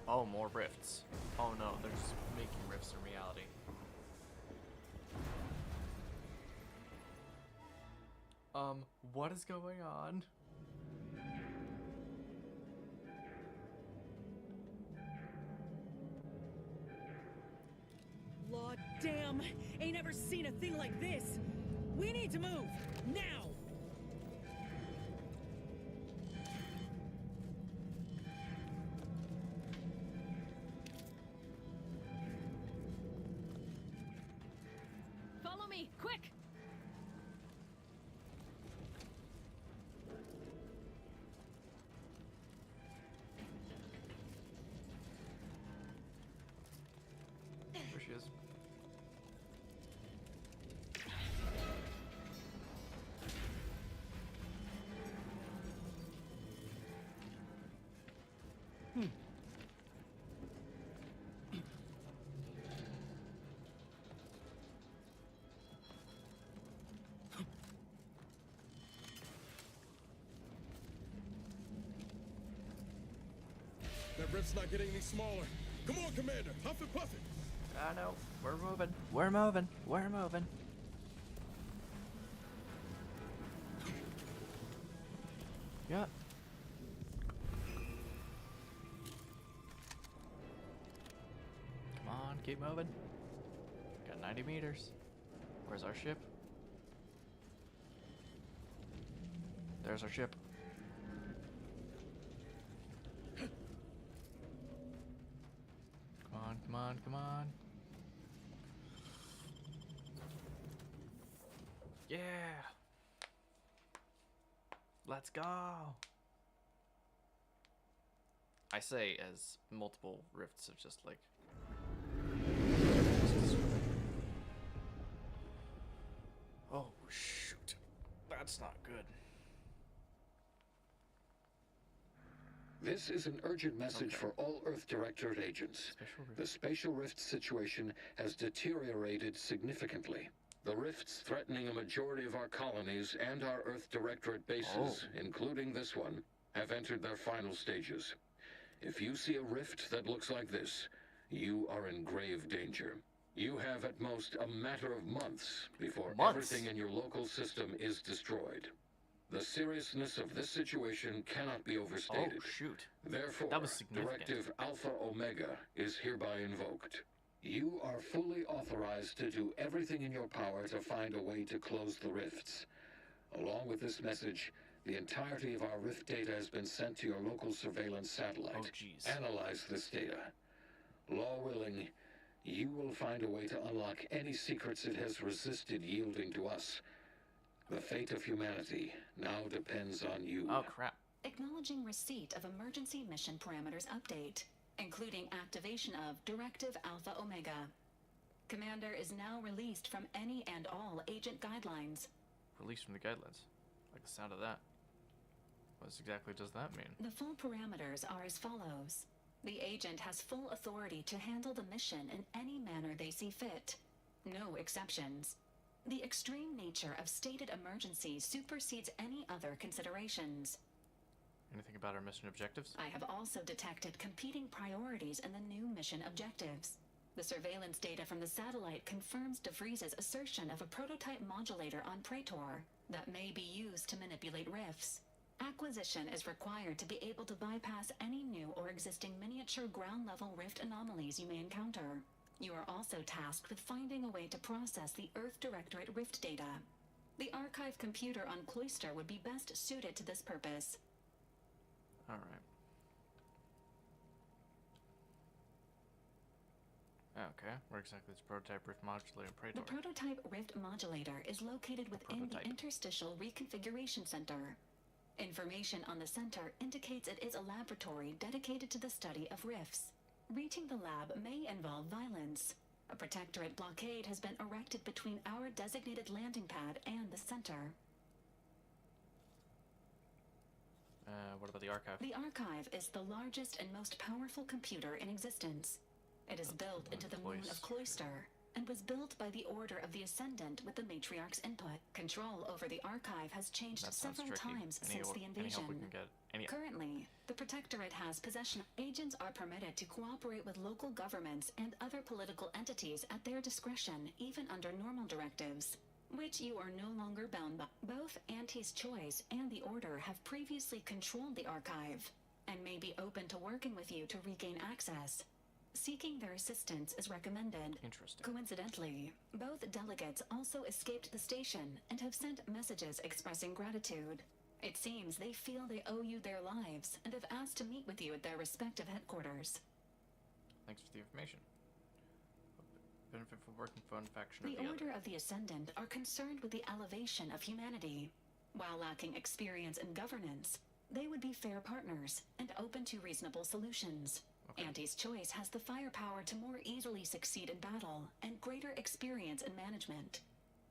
Oh, more rifts. Oh no, they're just making rifts in reality. What is going on? Lord damn! Ain't ever seen a thing like this! We need to move! Now! Follow me, quick! There she is. rift's not getting any smaller. Come on, Commander. Huff and puff it. I know. We're moving. We're moving. We're moving. Yeah. Come on, keep moving. Got 90 meters. Where's our ship? There's our ship. Come on, come on, come on. Yeah. Let's go. I say as multiple rifts of just like. Oh shoot. That's not good. This is an urgent message for all Earth Directorate agents. The spatial rift situation has deteriorated significantly. The rifts threatening a majority of our colonies and our Earth Directorate bases, including this one, have entered their final stages. If you see a rift that looks like this, you are in grave danger. You have at most a matter of months before everything in your local system is destroyed. The seriousness of this situation cannot be overstated. Oh, shoot. Therefore, that was significant. Directive Alpha Omega is hereby invoked. You are fully authorized to do everything in your power to find a way to close the rifts. Along with this message, the entirety of our rift data has been sent to your local surveillance satellite. Oh, jeez. Analyze this data. Law willing, you will find a way to unlock any secrets it has resisted yielding to us. The fate of humanity now depends on you. Oh, crap. Acknowledging receipt of emergency mission parameters update, including activation of Directive Alpha Omega. Commander is now released from any and all agent guidelines. Released from the guidelines. Like the sound of that. What exactly does that mean? The full parameters are as follows. The agent has full authority to handle the mission in any manner they see fit. No exceptions. The extreme nature of stated emergencies supersedes any other considerations. Anything about our mission objectives? I have also detected competing priorities in the new mission objectives. The surveillance data from the satellite confirms DeVries' assertion of a prototype modulator on Praetor that may be used to manipulate rifts. Acquisition is required to be able to bypass any new or existing miniature ground-level rift anomalies you may encounter. You are also tasked with finding a way to process the Earth Directorate rift data. The archive computer on Cloister would be best suited to this purpose. Alright. Okay, where exactly is prototype rift modulator in Praetor? The prototype rift modulator is located within the Interstitial Reconfiguration Center. Information on the center indicates it is a laboratory dedicated to the study of rifts. Reaching the lab may involve violence. A protectorate blockade has been erected between our designated landing pad and the center. What about the archive? The archive is the largest and most powerful computer in existence. It is built into the moon of Cloister, and was built by the Order of the Ascendant with the Matriarch's input. Control over the archive has changed several times since the invasion. Currently, the Protectorate has possession. Agents are permitted to cooperate with local governments and other political entities at their discretion, even under normal directives, which you are no longer bound by. Both Auntie's Choice and the Order have previously controlled the archive, and may be open to working with you to regain access. Seeking their assistance is recommended. Interesting. Coincidentally, both delegates also escaped the station and have sent messages expressing gratitude. It seems they feel they owe you their lives and have asked to meet with you at their respective headquarters. Thanks for the information. Benefit from working for one faction or The the Order other. of the Ascendant are concerned with the elevation of humanity. While lacking experience in governance, they would be fair partners and open to reasonable solutions. Auntie's Choice has the firepower to more easily succeed in battle and greater experience in management.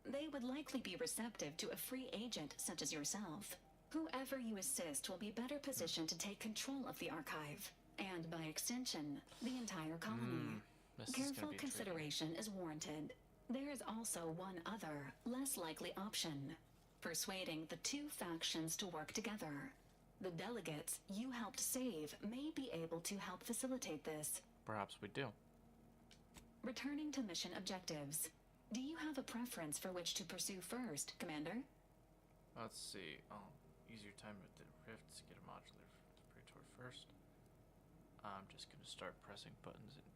They would likely be receptive to a free agent such as yourself. Whoever you assist will be better positioned to take control of the archive, and by extension, the entire colony. Careful consideration is warranted. There is also one other, less likely option: persuading the two factions to work together. The delegates you helped save may be able to help facilitate this. Perhaps we do. Returning to mission objectives. Do you have a preference for which to pursue first, Commander? Let's see. Use your time with the rifts. Get a modular Praetor first. I'm just gonna start pressing buttons and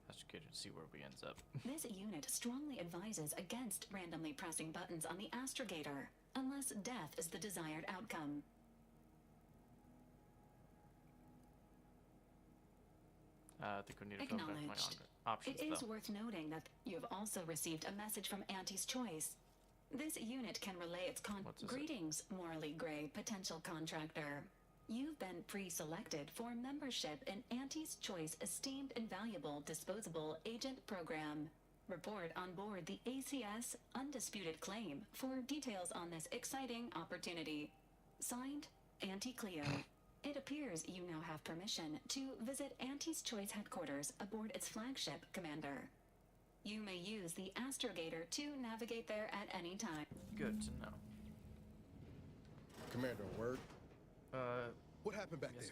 investigate and see where we ends up. This unit strongly advises against randomly pressing buttons on the astrogator, unless death is the desired outcome. I think we need to go back to my options, It is though. worth noting that you have also received a message from Auntie's Choice. This unit can relay its greetings, morally gray potential contractor. You've been pre-selected for membership in Auntie's Choice Esteemed and Valuable Disposable Agent Program. Report on board the ACS Undisputed Claim for details on this exciting opportunity. Signed, Auntie Cleo. It appears you now have permission to visit Auntie's Choice headquarters aboard its flagship, Commander. You may use the astrogator to navigate there at any time. Good to know. Commander, a word? What happened back there?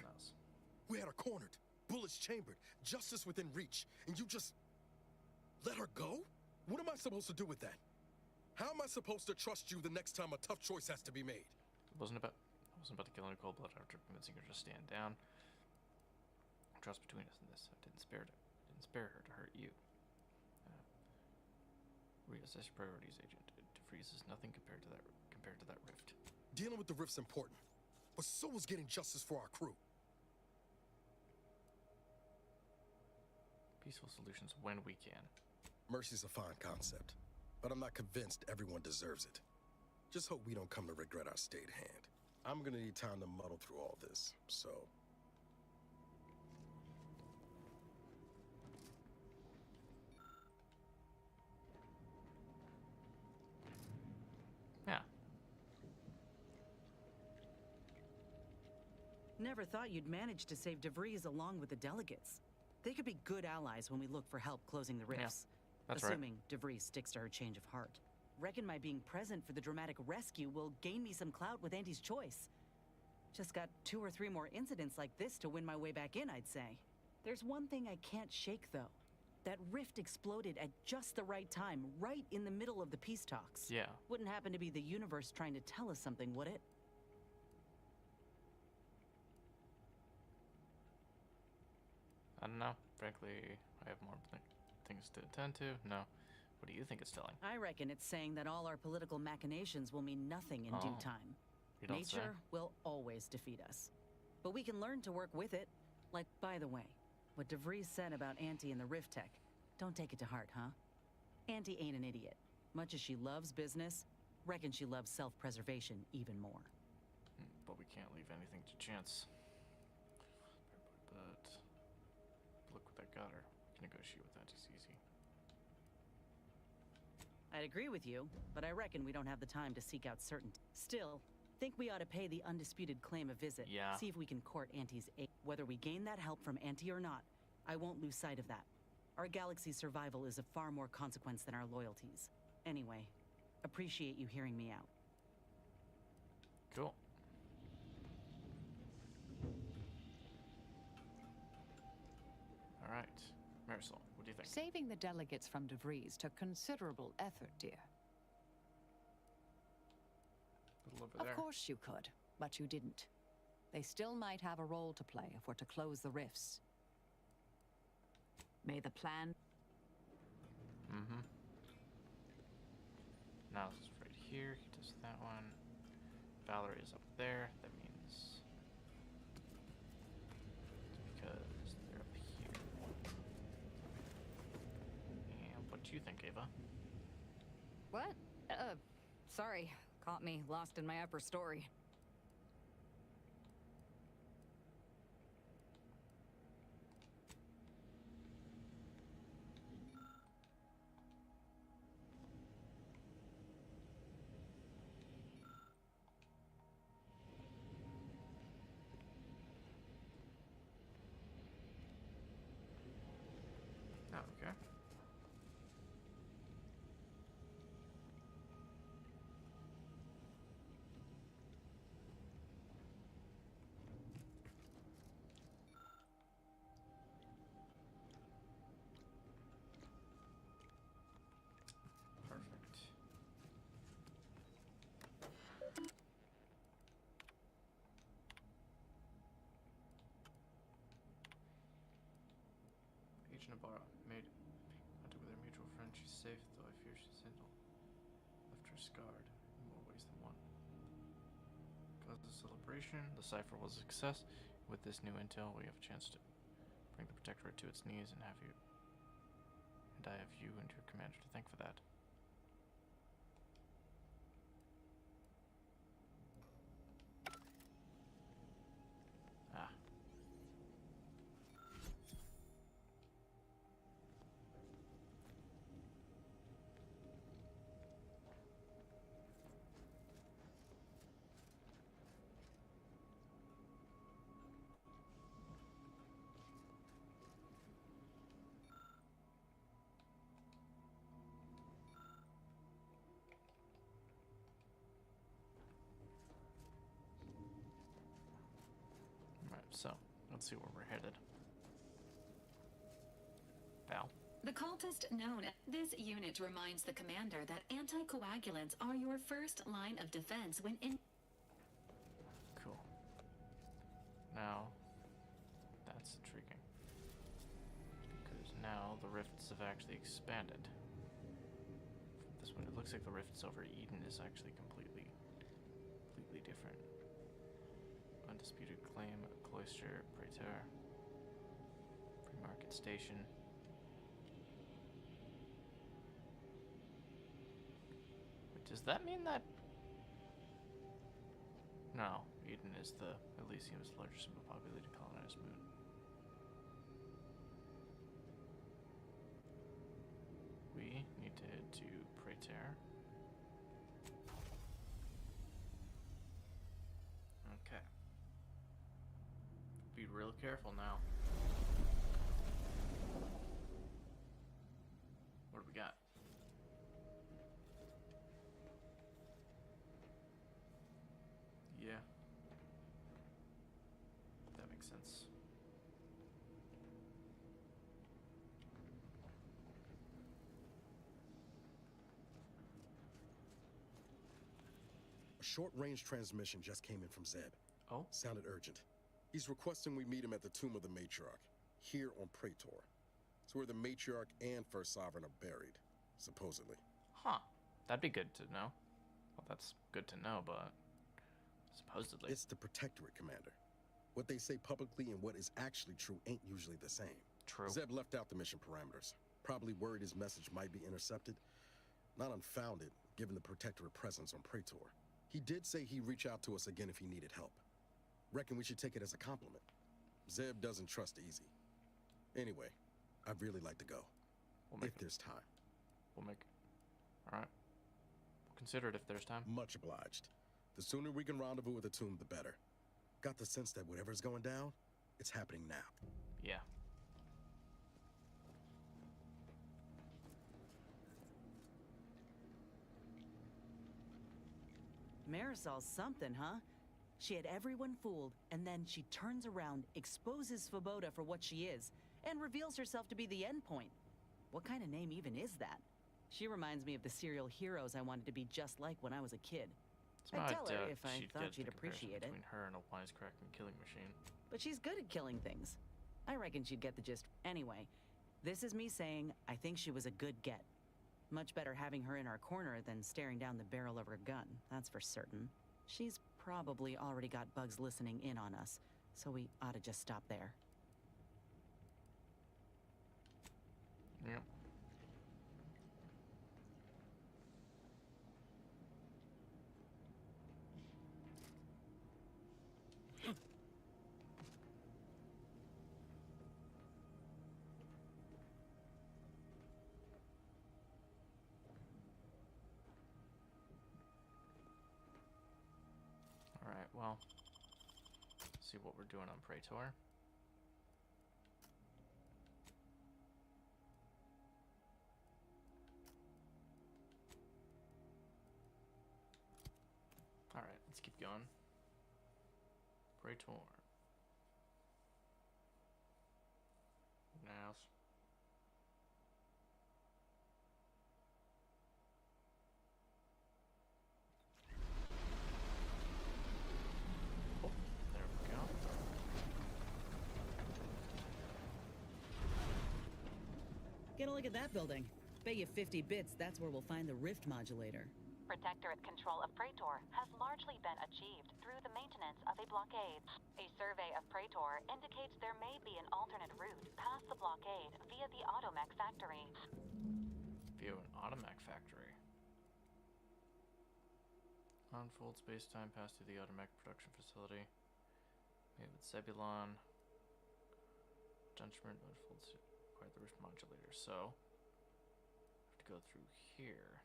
We had her cornered, bullets chambered, justice within reach, and you just let her go? What am I supposed to do with that? How am I supposed to trust you the next time a tough choice has to be made? I wasn't about to kill her in cold blood after convincing her to stand down. Trust between us in this. I didn't spare her to hurt you. Reassess your priorities, Agent. DeVries is nothing compared to that rift. Dealing with the rift's important, but so is getting justice for our crew. Peaceful solutions when we can. Mercy's a fine concept, but I'm not convinced everyone deserves it. Just hope we don't come to regret our state hand. I'm gonna need time to muddle through all this, so... Yeah. Never thought you'd manage to save DeVries along with the delegates. They could be good allies when we look for help closing the rifts. That's assuming DeVries sticks to her change of heart. Reckon my being present for the dramatic rescue will gain me some clout with Auntie's Choice. Just got 2 or 3 more incidents like this to win my way back in, I'd say. There's one thing I can't shake, though. That rift exploded at just the right time, right in the middle of the peace talks. Yeah. Wouldn't happen to be the universe trying to tell us something, would it? I don't know. Frankly, I have more things to attend to. No. What do you think it's telling? I reckon it's saying that all our political machinations will mean nothing in due time. You don't Nature say. will always defeat us. But we can learn to work with it. Like, by the way, what DeVries said about Auntie and the Rift Tech, don't take it to heart, huh? Auntie ain't an idiot. Much as she loves business, reckon she loves self-preservation even more. But we can't leave anything to chance. But look what that got her. We can negotiate with Auntie's easy. I'd agree with you, but I reckon we don't have the time to seek out certainty. Still, think we ought to pay the undisputed claim a visit. Yeah. See if we can court Auntie's aid. Whether we gain that help from Auntie or not, I won't lose sight of that. Our galaxy's survival is of far more consequence than our loyalties. Anyway, appreciate you hearing me out. Cool. All right. Marisol, what do you think? Saving the delegates from DeVries took considerable effort, dear. Little over there. Of course you could, but you didn't. They still might have a role to play if we're to close the rifts. May the plan... Mm-hmm. Now this is right here. He does that one. Valerie is up there. That means... because they're up here. And what do you think, Ava? What? Sorry. Caught me lost in my upper story. Oh, okay. Agent Ibarra made contact with her mutual friend. She's safe, though I fear she's left her scarred in more ways than one. Because of the celebration, the cipher was a success. With this new intel, we have a chance to bring the Protectorate to its knees and have you. And I have you and your commander to thank for that. Ah. So, let's see where we're headed. Val? The cultist known as this unit reminds the commander that anticoagulants are your first line of defense when in. Cool. Now, that's intriguing. Because now the rifts have actually expanded. From this one, it looks like the rifts over Eden is actually completely different. Undisputed claim, Cloister, Praetor, Free Market Station. But does that mean that? No, Eden is the Elysium's largest and populated colonized moon. We need to head to Praetor. Okay. Be real careful now. What do we got? Yeah. That makes sense. A short-range transmission just came in from Zeb. Oh? Sounded urgent. He's requesting we meet him at the Tomb of the Matriarch, here on Praetor. It's where the Matriarch and First Sovereign are buried, supposedly. Huh. That'd be good to know. Well, that's good to know, but supposedly. It's the Protectorate, Commander. What they say publicly and what is actually true ain't usually the same. True. Zeb left out the mission parameters. Probably worried his message might be intercepted. Not unfounded, given the Protectorate presence on Praetor. He did say he'd reach out to us again if he needed help. Reckon we should take it as a compliment. Zeb doesn't trust easy. Anyway, I'd really like to go. If there's time. We'll make it. Alright. We'll consider it if there's time. Much obliged. The sooner we can rendezvous at the tomb, the better. Got the sense that whatever's going down, it's happening now. Yeah. Marisol's something, huh? She had everyone fooled, and then she turns around, exposes Svoboda for what she is, and reveals herself to be the endpoint. What kind of name even is that? She reminds me of the serial heroes I wanted to be just like when I was a kid. I'd tell her if I thought she'd appreciate it. Between her and a wisecracking killing machine. But she's good at killing things. I reckon she'd get the gist. Anyway, this is me saying I think she was a good get. Much better having her in our corner than staring down the barrel of her gun, that's for certain. She's probably already got bugs listening in on us, so we ought to just stop there. Yep. Alright, well, see what we're doing on Praetor. Alright, let's keep going. Praetor. Now. Oh, there we go. Get a look at that building. Bet you 50 bits that's where we'll find the rift modulator. Protectorate control of Praetor has largely been achieved through the maintenance of a blockade. A survey of Praetor indicates there may be an alternate route past the blockade via the Automech factory. Via an Automech factory. Unfold space-time pass through the Automech production facility. Maybe with Zebulon. Judgment unfolds to acquire the rift modulator. So, I have to go through here.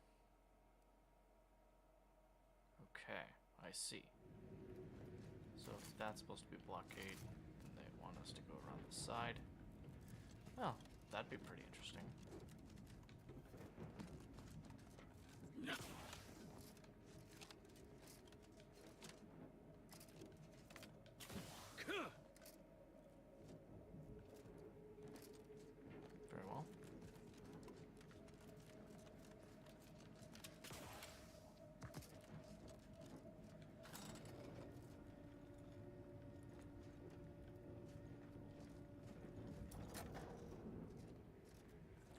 Okay, I see. So if that's supposed to be a blockade, then they want us to go around the side. Well, that'd be pretty interesting. Very well.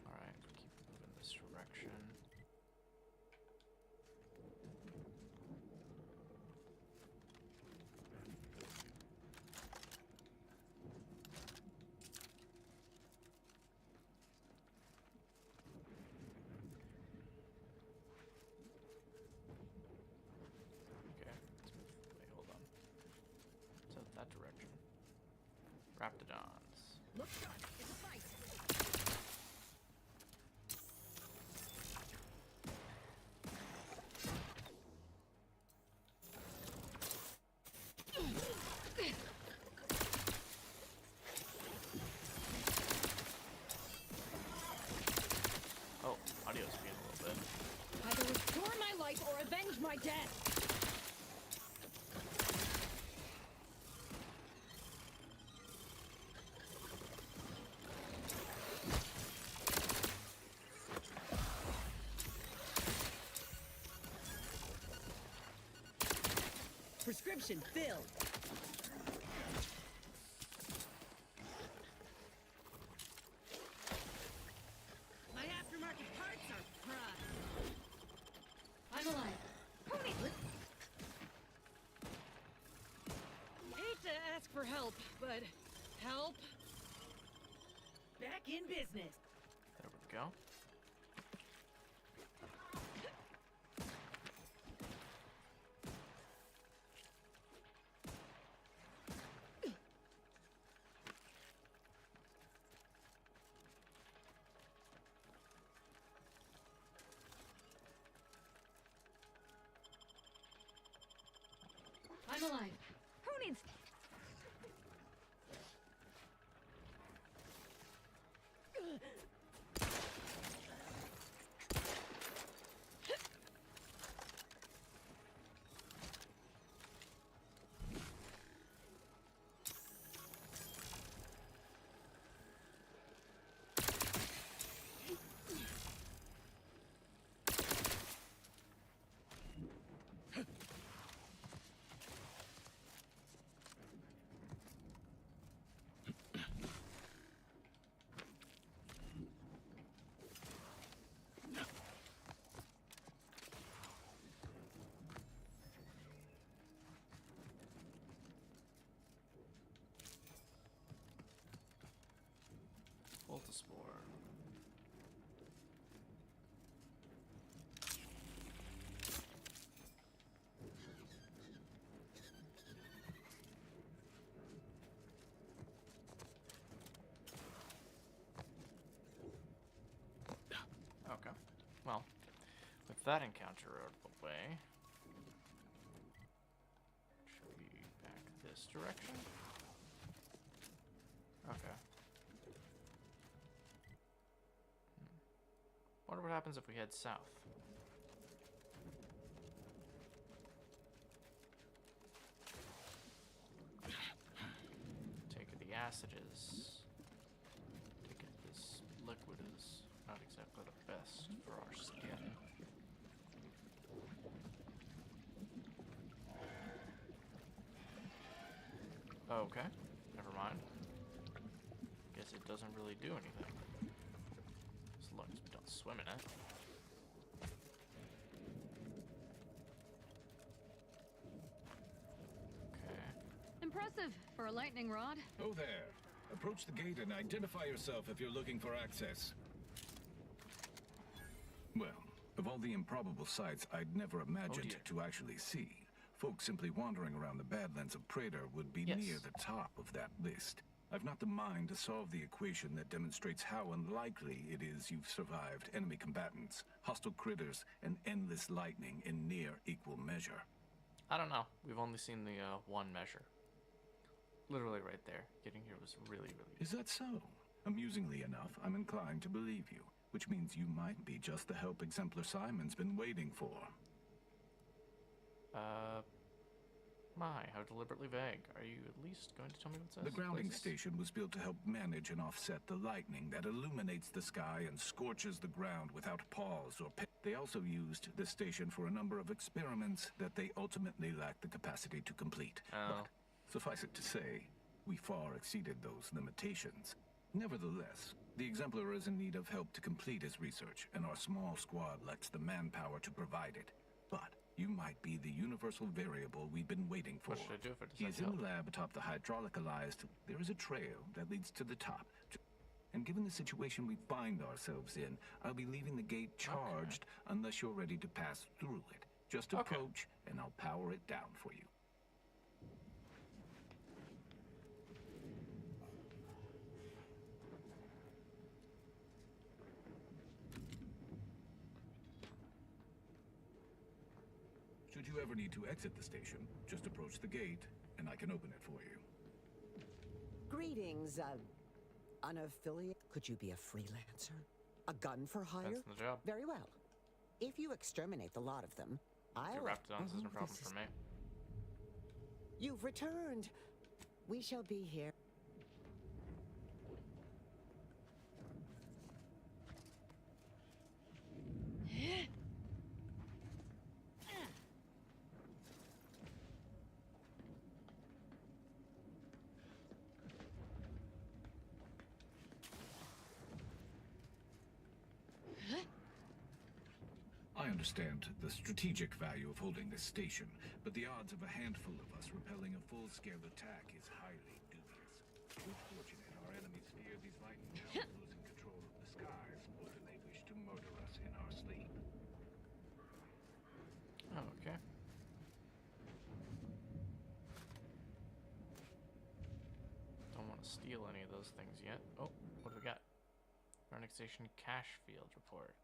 Alright, keep moving this direction. Okay, let's move. Wait, hold on. So that direction. Raptidons. Look sharp. It's a fight. Oh, audio's being a little bit. Either restore my life or avenge my death. Prescription filled. My aftermarket parts are prime. I'm alive. Pony! Hate to ask for help, but help? Back in business. There we go. I'm alive. Who needs... Voltaspore. Okay. Well, with that encounter out of the way, should we back this direction? Okay. Wonder what happens if we head south. Take it the acid is... Take it this liquid is not exactly the best for our skin. Okay, never mind. Guess it doesn't really do anything. swim in it. Okay. Impressive for a lightning rod. Oh there. Approach the gate and identify yourself if you're looking for access. Well, of all the improbable sights I'd never imagined to actually see, folks simply wandering around the Badlands of Praetor would be near the top of that list. I've not the mind to solve the equation that demonstrates how unlikely it is you've survived enemy combatants, hostile critters, and endless lightning in near equal measure. I don't know. We've only seen the one measure. Literally right there. Getting here was really, really Is that so? Amusingly enough, I'm inclined to believe you, which means you might be just the help Exemplar Simon's been waiting for. My, how deliberately vague. Are you at least going to tell me what it says? The grounding Places? station was built to help manage and offset the lightning that illuminates the sky and scorches the ground without pause or They also used the station for a number of experiments that they ultimately lacked the capacity to complete. But suffice it to say, we far exceeded those limitations. Nevertheless, the Exemplar is in need of help to complete his research, and our small squad lacks the manpower to provide it. But you might be the universal variable we've been waiting for. What should I do if I He decide is to in help? the lab atop the hydraulicalized. There is a trail that leads to the top. And given the situation we find ourselves in, I'll be leaving the gate charged unless you're ready to pass through it. Just approach, and I'll power it down for you. Should you ever need to exit the station, just approach the gate, and I can open it for you. Greetings, unaffiliated. Could you be a freelancer? A gun for hire? That's the job. Very well. If you exterminate the lot of them, I'll... Raptidons isn't a problem this is- for me. You've returned. We shall be here. I understand the strategic value of holding this station, but the odds of a handful of us repelling a full-scale attack is highly dubious. We're fortunate our enemies fear these lightning towers losing control of the skies more than they wish to murder us in our sleep. Oh, okay. Don't want to steal any of those things yet. Oh, what do we got? Grounding station cache field report.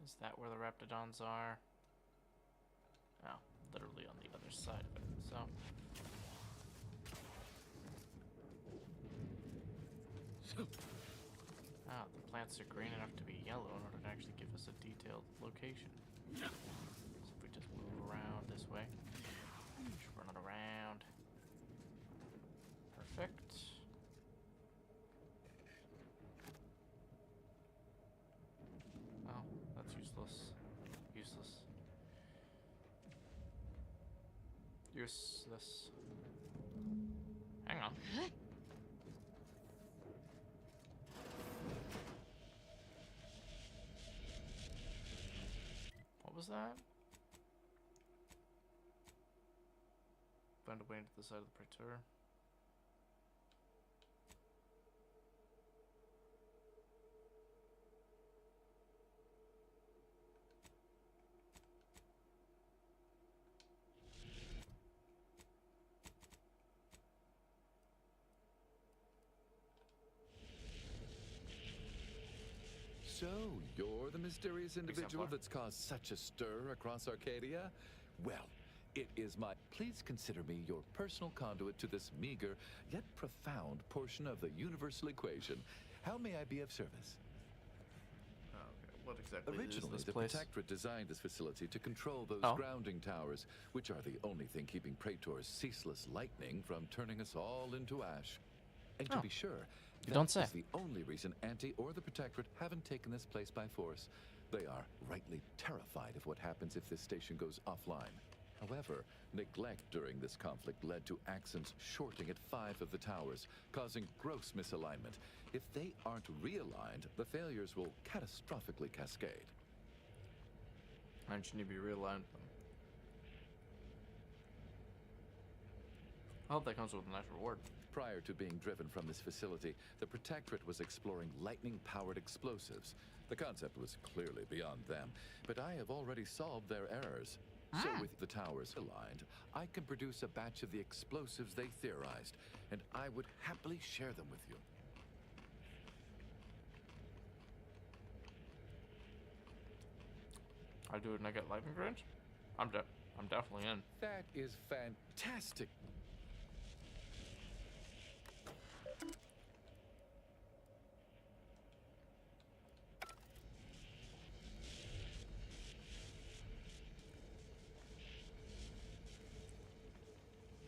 Is that where the Raptidons are? Oh, literally on the other side of it, so. Ah, the plants are green enough to be yellow in order to actually give us a detailed location. So if we just move around this way, just running around. Perfect. Oh, that's useless. Useless. Useless. Hang on. What was that? Find a way into the side of the Praetor. So, you're the mysterious individual that's caused such a stir across Arcadia? Well, it is my... Please consider me your personal conduit to this meager, yet profound portion of the universal equation. How may I be of service? Oh, okay. What exactly Originally, is this the place? Protectorate designed this facility to control those grounding towers, which are the only thing keeping Praetor's ceaseless lightning from turning us all into ash. And to be sure, You don't say. is the only reason Anti or the Protectorate haven't taken this place by force. They are rightly terrified of what happens if this station goes offline. However, neglect during this conflict led to Axon's shorting at 5 of the towers, causing gross misalignment. If they aren't realigned, the failures will catastrophically cascade. I just need to be realigned them. I hope that comes with a nice reward. Prior to being driven from this facility, the Protectorate was exploring lightning-powered explosives. The concept was clearly beyond them, but I have already solved their errors. So with the towers aligned, I can produce a batch of the explosives they theorized, and I would happily share them with you. I do it and I get lightning grenades? I'm definitely in. That is fantastic.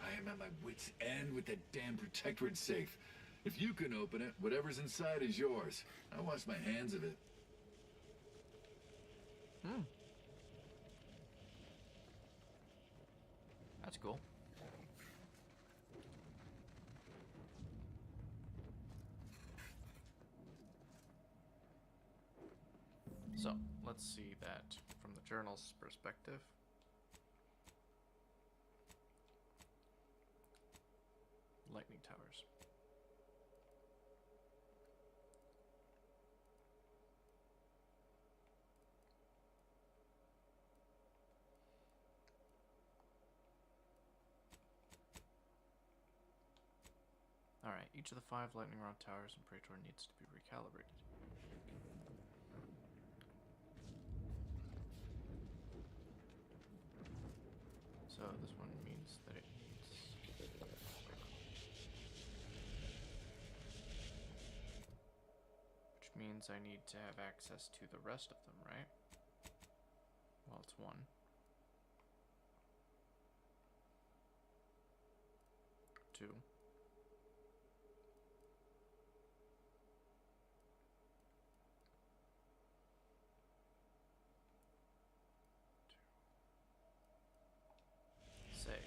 I am at my wit's end with that damn Protectorate safe. If you can open it, whatever's inside is yours. I wash my hands of it. That's cool. So, let's see that from the journal's perspective. Lightning towers. Alright, each of the 5 lightning rod towers in Praetor needs to be recalibrated. So this one means that it needs... Which means I need to have access to the rest of them, right? Well, it's 1. 2. Say,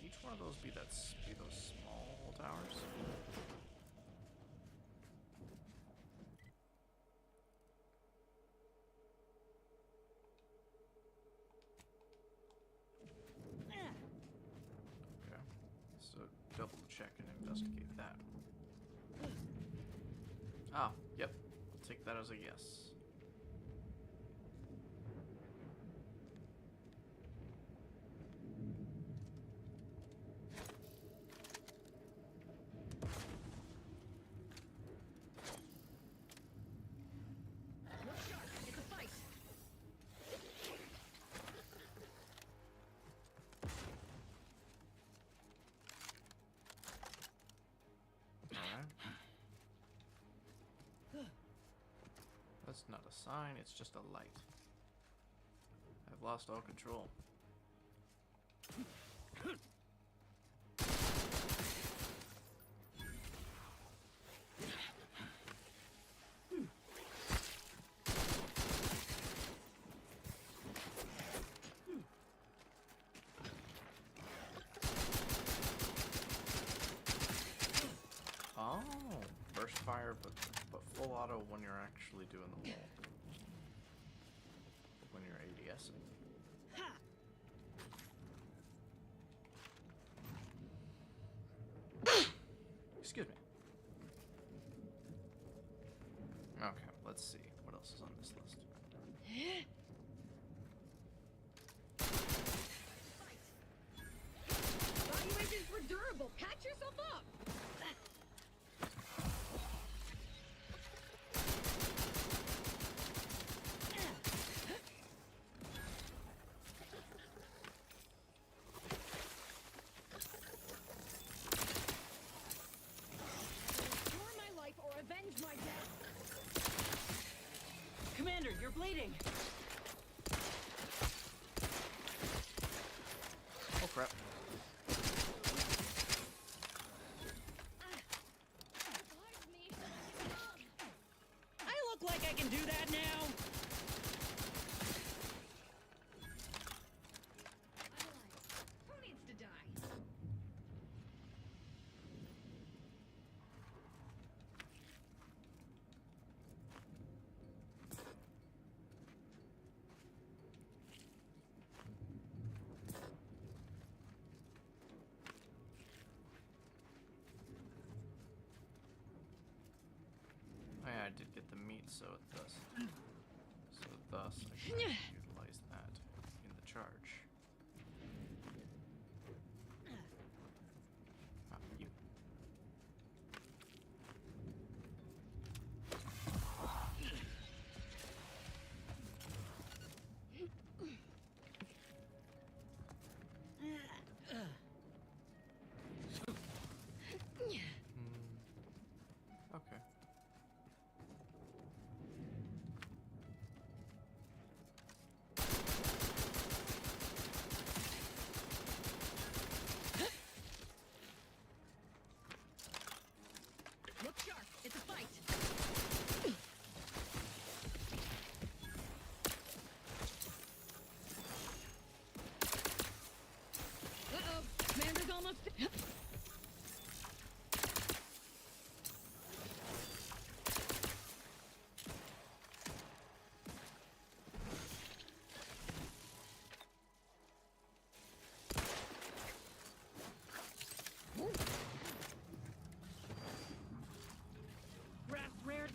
each one of those be those small towers? Okay, so double check and investigate that. Ah, yep. I'll take that as a yes. That's not a sign, it's just a light. I've lost all control. Oh, burst fire, but full auto when you're actually doing the wall. When you're ADSing. Excuse me. Okay, let's see. What else is on this list? Evaluations were durable. Patch yourself up! Commander, you're bleeding! Oh crap. I look like I can do that now! I did get the meat, so thus I can utilize that in the charge. Ah, you. Okay. Look sharp. It's a fight. Uh-oh. Commander's almost... Rare.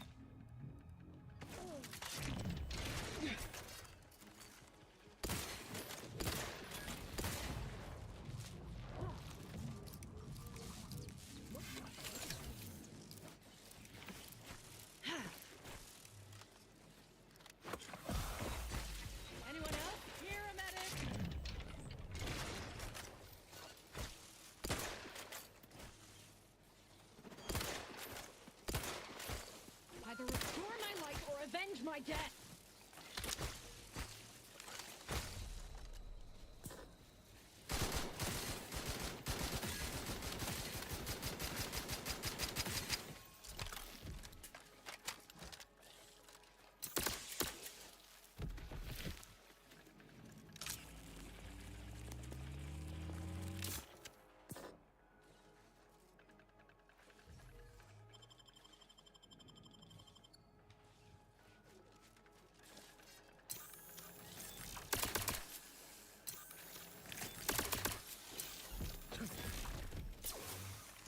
Anyone else? Here, a medic. Either restore my life or avenge my death.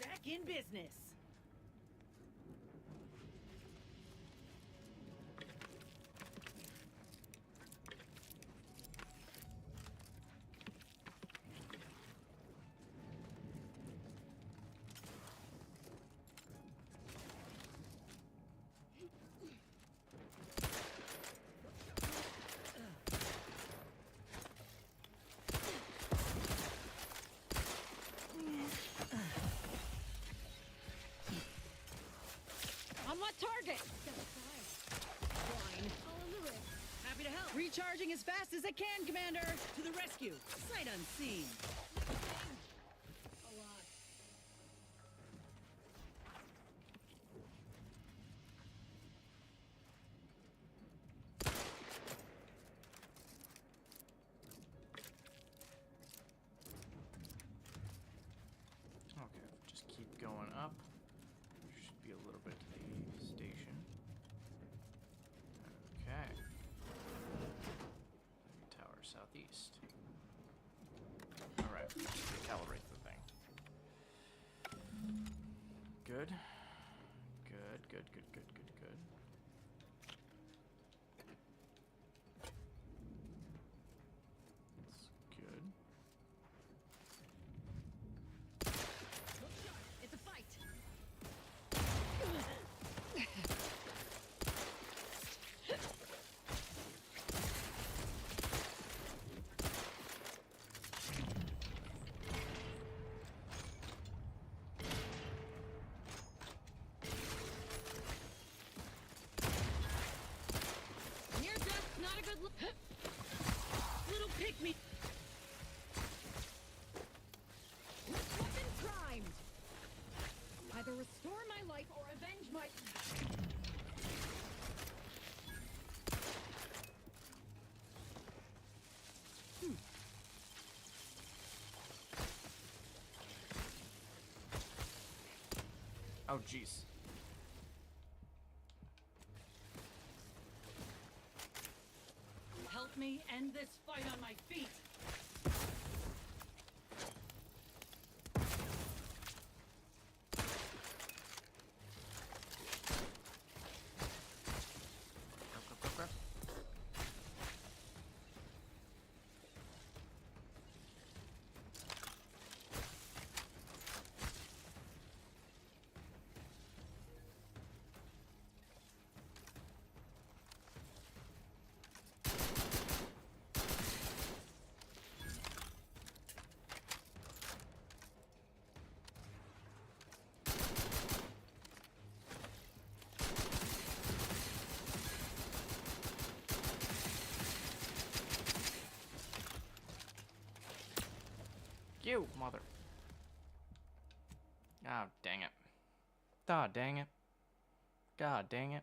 Back in business. On what target? Fine. Happy to help. Recharging as fast as I can, Commander. To the rescue. Sight unseen. A lot. Okay, just keep going up. There should be a little bit to the station. Okay. Tower southeast. Alright, let's recalibrate the thing. Good. Good, good, good, good, good, good. That's good. It's a fight. Near death, not a good look. Little pick-me. Weapon primed. Either restore my life or avenge my... Oh, jeez. Help me end this fight on my feet. You mother. Oh, dang it. Ah, dang it. God dang it.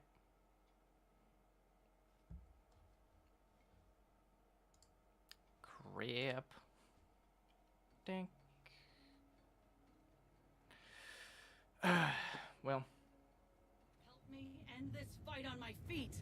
Crap. Dang. Well. Help me end this fight on my feet.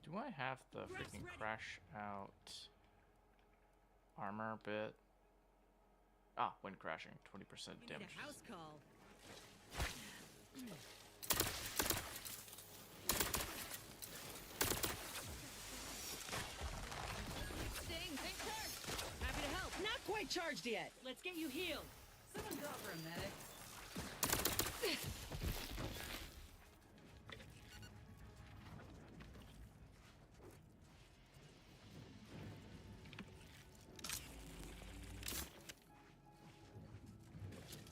Do I have the freaking crash out armor bit? Ah, when crashing, 20% damage. House call. Sting, take charge. Happy to help. Not quite charged yet. Let's get you healed. Someone go for a medic.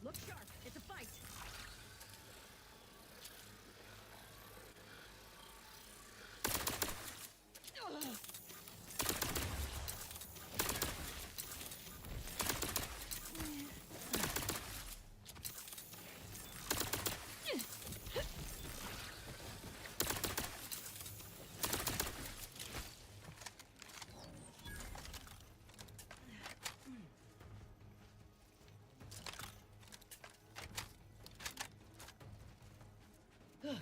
Look sharp. It's a fight. Ugh.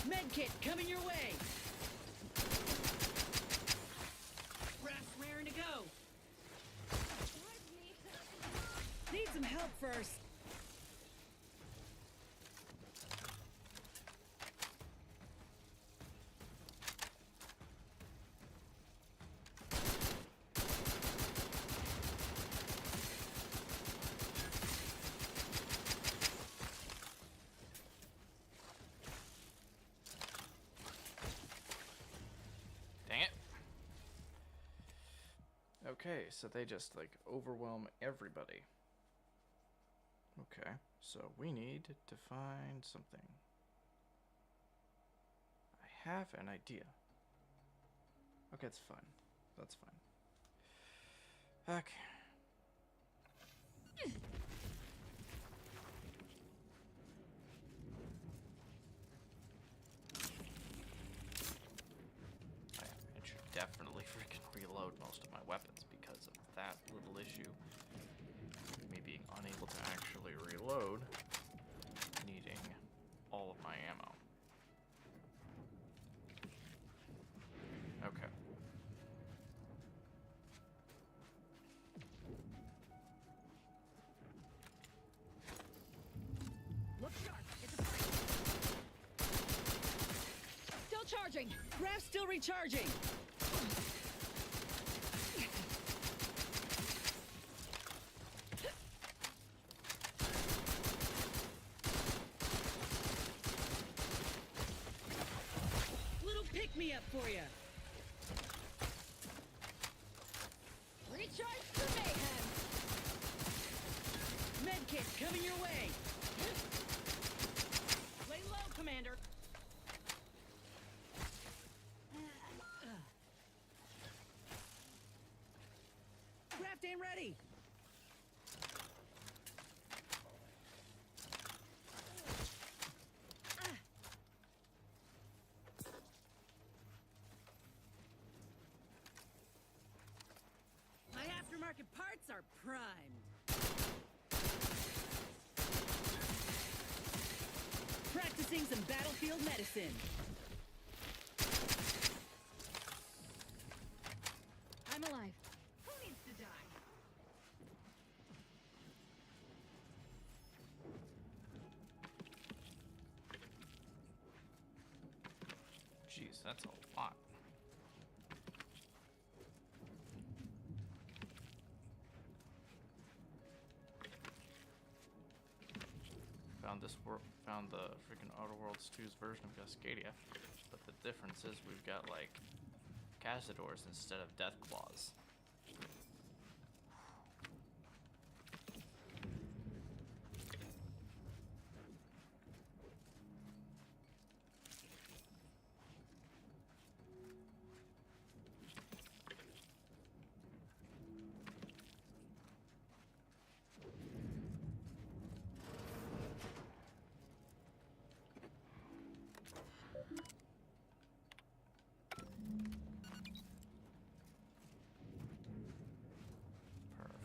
Medkit coming your way. Raft's raring to go. Need some help first. Okay, so they just like overwhelm everybody. Okay, so we need to find something. I have an idea. Okay, it's fine. That's fine. Okay. I should definitely freaking reload most of my weapons because of that little issue. Me being unable to actually reload, needing all of my ammo. Okay. Look sharp. It's a fight. Still charging. Raft's still recharging. Little pick-me-up for you. Recharge for mayhem. Medkit coming your way. Lay low, Commander. Raft ain't ready. My aftermarket parts are primed. Practicing some battlefield medicine. I'm alive. Who needs to die? that's a lot. Found the freaking Outer Worlds 2's version of Cascadia, but the difference is we've got like Cazadors instead of Deathclaws.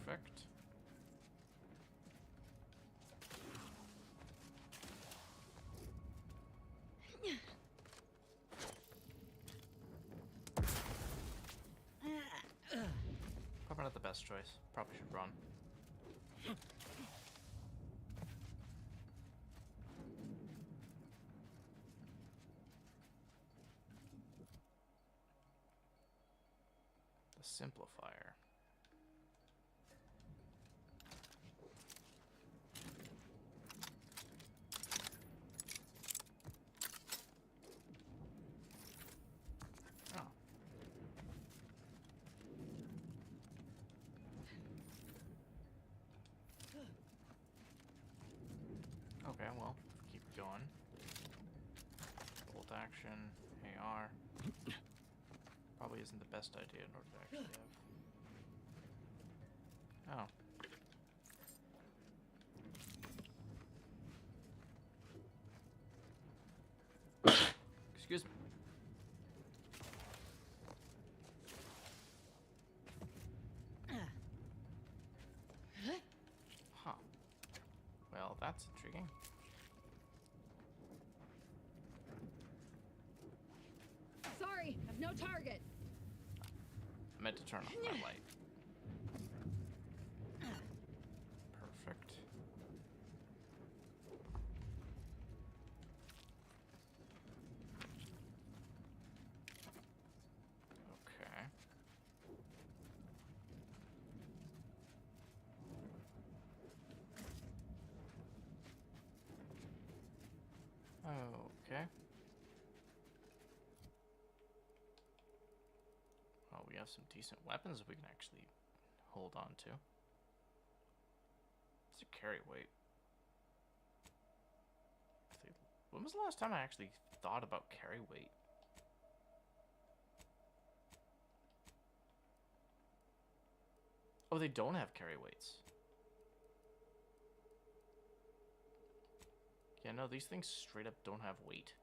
Perfect. Probably not the best choice. Probably should run. The Simplifier. Okay, well, keep going. Bolt action, AR. Probably isn't the best idea in order to actually have. Oh. Excuse me. Huh. Well, that's intriguing. Sorry, I've no target. I meant to turn off my light. Perfect. Okay. Okay. Well, we have some decent weapons we can actually hold on to. It's a carry weight. When was the last time I actually thought about carry weight? Oh, they don't have carry weights. Yeah, no, these things straight up don't have weight.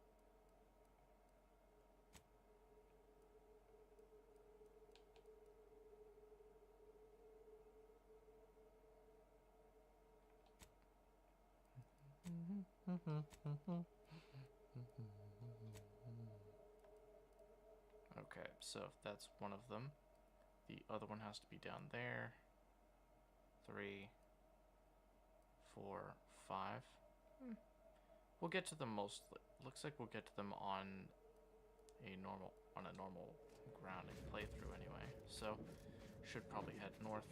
Okay, so if that's one of them, the other one has to be down there. 3, 4, 5. We'll get to them mostly. Looks like we'll get to them on a normal grounding playthrough anyway. So should probably head north.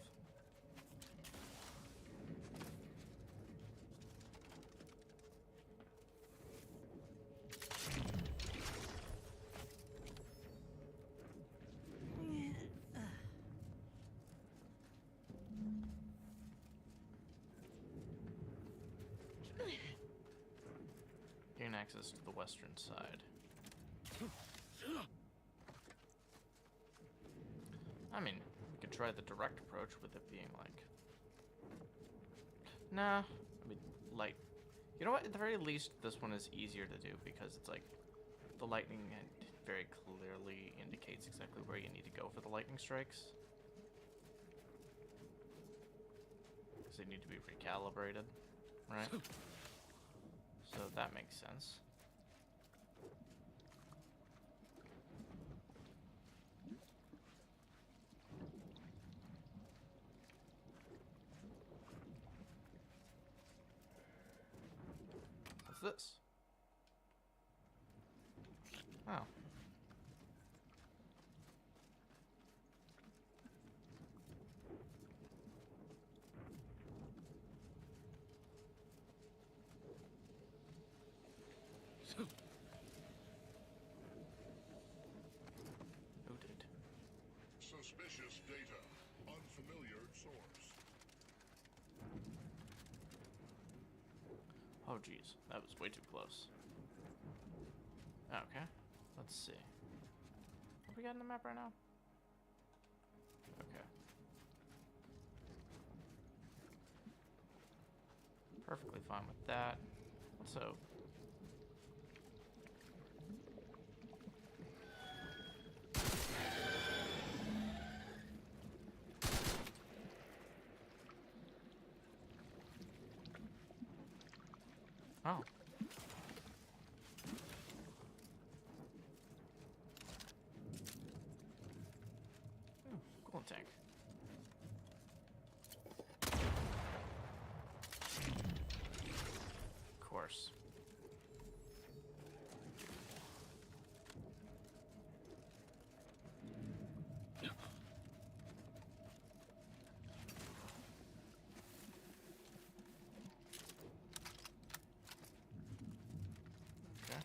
Gain access to the western side. I mean, we could try the direct approach with it being like... Nah, I mean, light. You know what, at the very least, this one is easier to do because it's like, the lightning very clearly indicates exactly where you need to go for the lightning strikes. Because they need to be recalibrated, right? So that makes sense. What's this? Oh. Who did? Suspicious data. Unfamiliar source. Oh, geez. That was way too close. Okay. Let's see. What we got in the map right now? Okay. Perfectly fine with that. So... Oh. Coolant tank. Of course. Okay.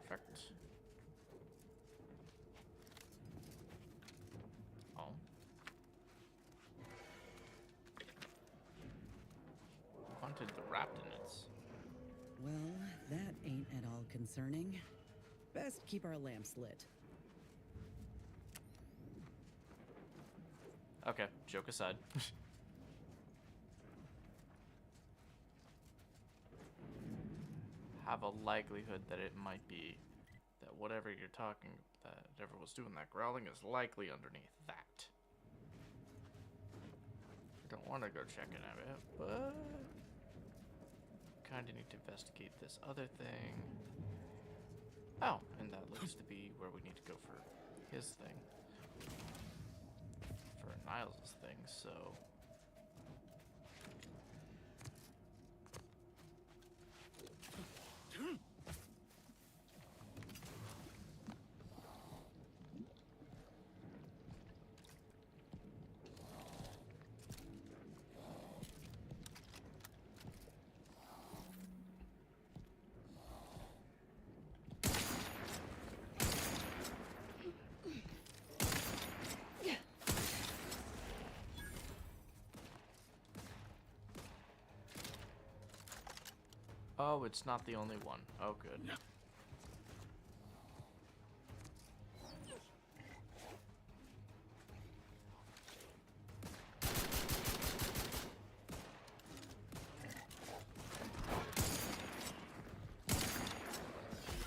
Perfect. Oh. Wanted the Raptinids. Well, that ain't at all concerning. Best keep our lamps lit. Okay, joke aside. Have a likelihood that it might be that whatever you're talking, that whatever was doing that growling is likely underneath that. I don't want to go checking at it, but kind of need to investigate this other thing. Oh, and that looks to be where we need to go for his thing. For Niles' thing, so... Oh, it's not the only one. Oh, good.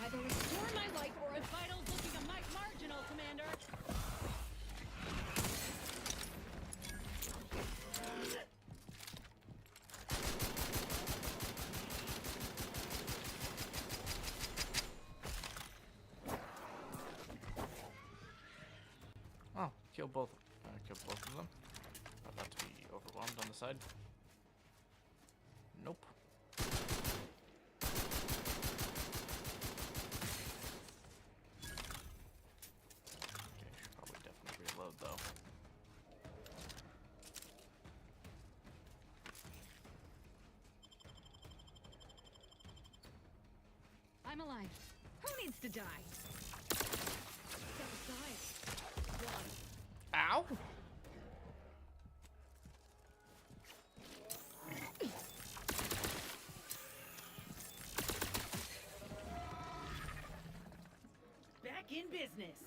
Either restore my life or a vitals looking a mite marginal, Commander. Oh, kill both of them. About to be overwhelmed on the side. Nope. Okay, should probably definitely reload though. I'm alive. Who needs to die? Step aside. One. Ow! Back in business.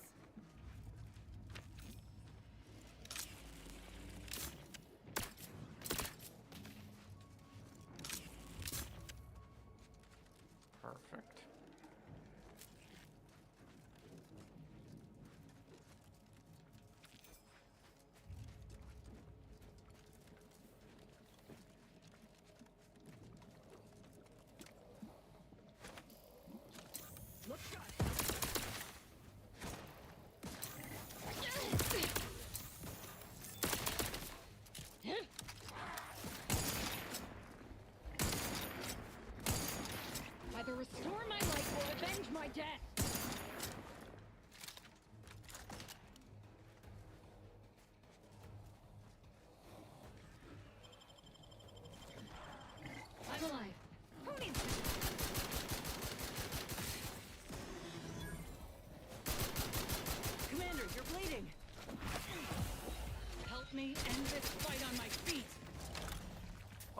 Perfect. Look shot. Either restore my life or avenge my death.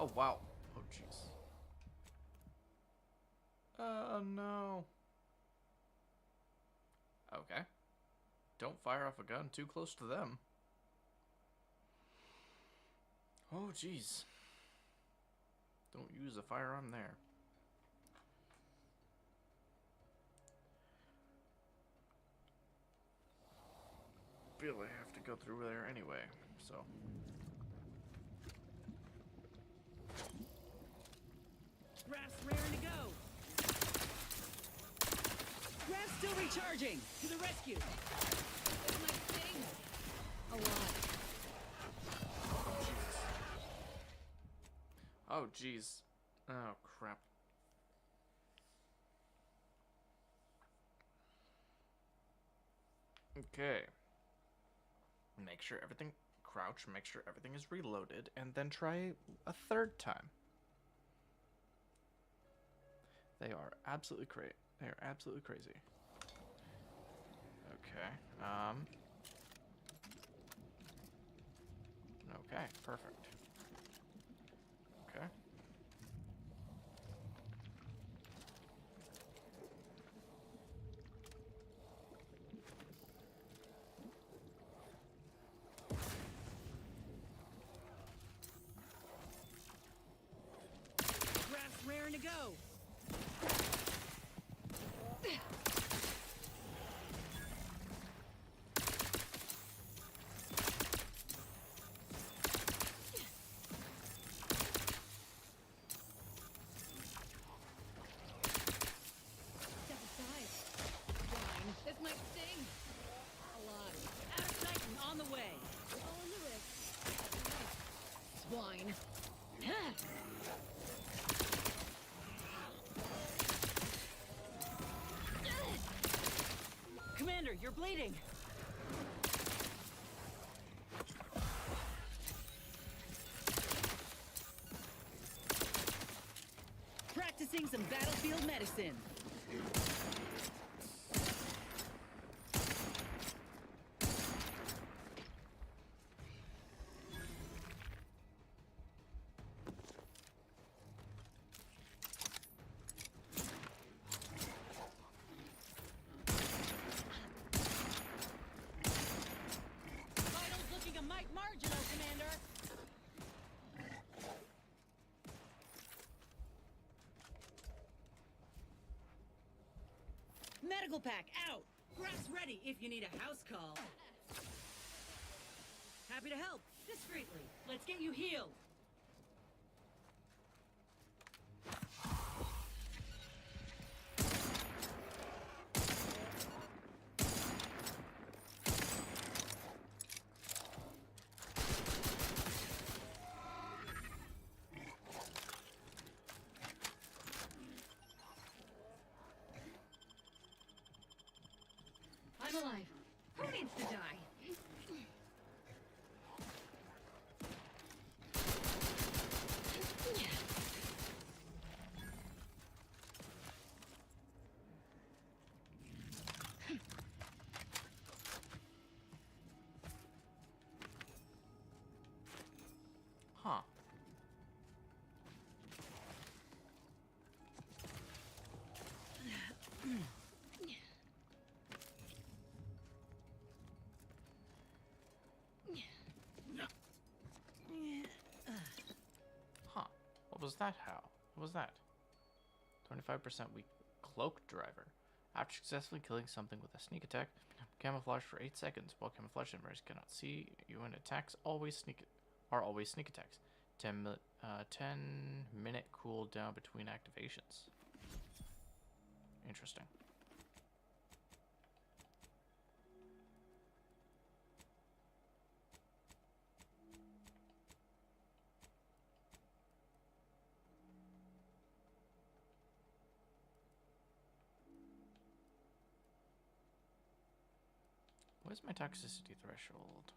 Oh, wow. Oh, jeez. Oh, no. Okay. Don't fire off a gun too close to them. Oh, jeez. Don't use a firearm there. Feel I have to go through there anyway, so. Graph's raring to go. Graph's still recharging. To the rescue. This might sting. A lot. Oh, jeez. Oh, crap. Okay. Make sure everything... Crouch, make sure everything is reloaded, and then try a third time. They are absolutely crazy. They are absolutely crazy. Okay. Okay, perfect. Okay. Graph's raring to go. Step aside. Fine. This might sting. A lot. Out of sight and on the way. All in the wrist. Swine. Commander, you're bleeding. Practicing some battlefield medicine. Vitals looking a mite marginal, Commander. Medical pack out. Graph's ready if you need a house call. Happy to help. Discreetly. Let's get you healed. I'm alive. Who needs to die? Huh. Huh. What was that, how? What was that? 25% weak cloak driver. After successfully killing something with a sneak attack, camouflage for 8 seconds. While camouflage members cannot see you and attacks always sneak attacks. 10-minute cooldown between activations. Interesting. What is my toxicity threshold?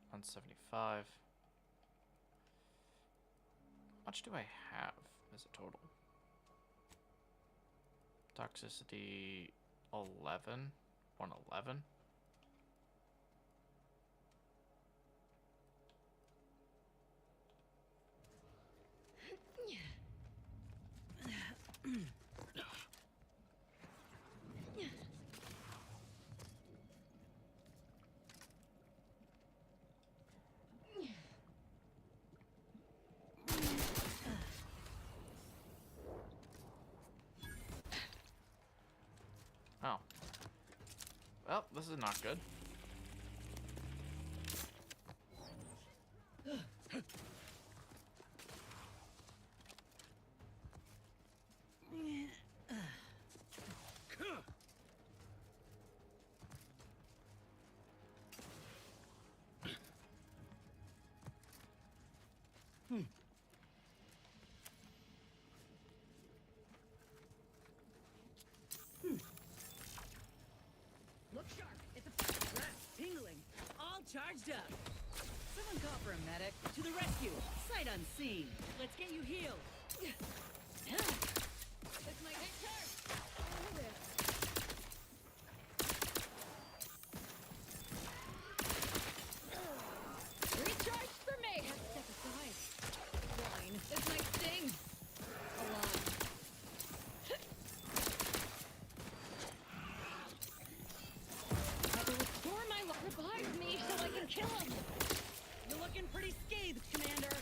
175. How much do I have as a total? Toxicity 11. 111. Well, this is not good. Look sharp. It's a breath tingling. All charged up. Someone call for a medic. To the rescue. Sight unseen. Let's get you healed. This might hit charge. Oh, this. Recharge for me. Step aside. Wine. This might sting. A lot. I will restore my life. Revive me so I can kill him. You're looking pretty scathed, Commander.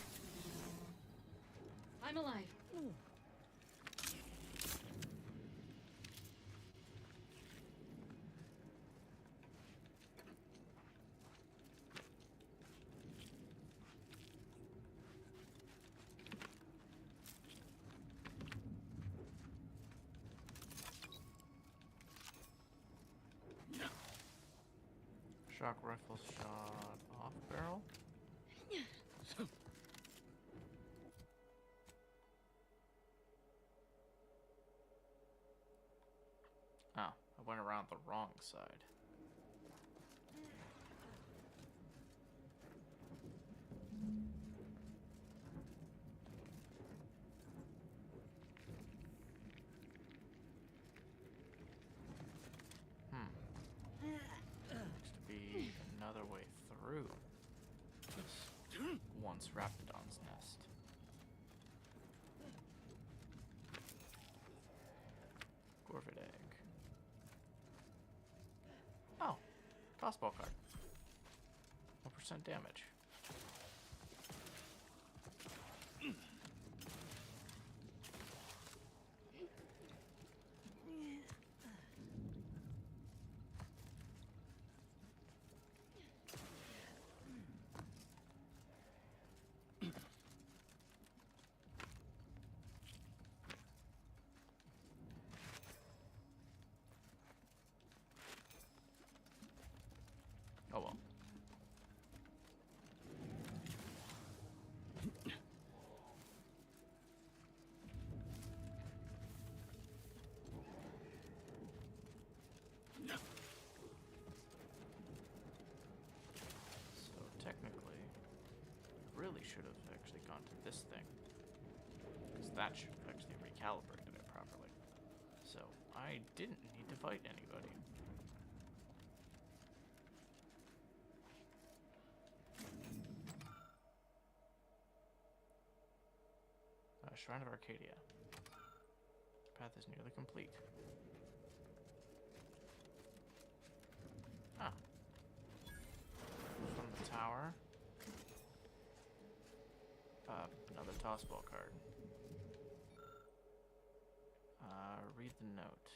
I'm alive. Shock rifle shot off barrel. Oh, I went around the wrong side. Looks to be another way through this once Raptidon's nest. Corvid egg. Oh, tossball card. 1% damage. Oh well. So technically, we really should have actually gone to this thing, because that should have actually recalibrated it properly. So I didn't need to fight anybody. Shrine of Arcadia. Path is nearly complete. Ah. From the tower. Another tossball card. Read the note.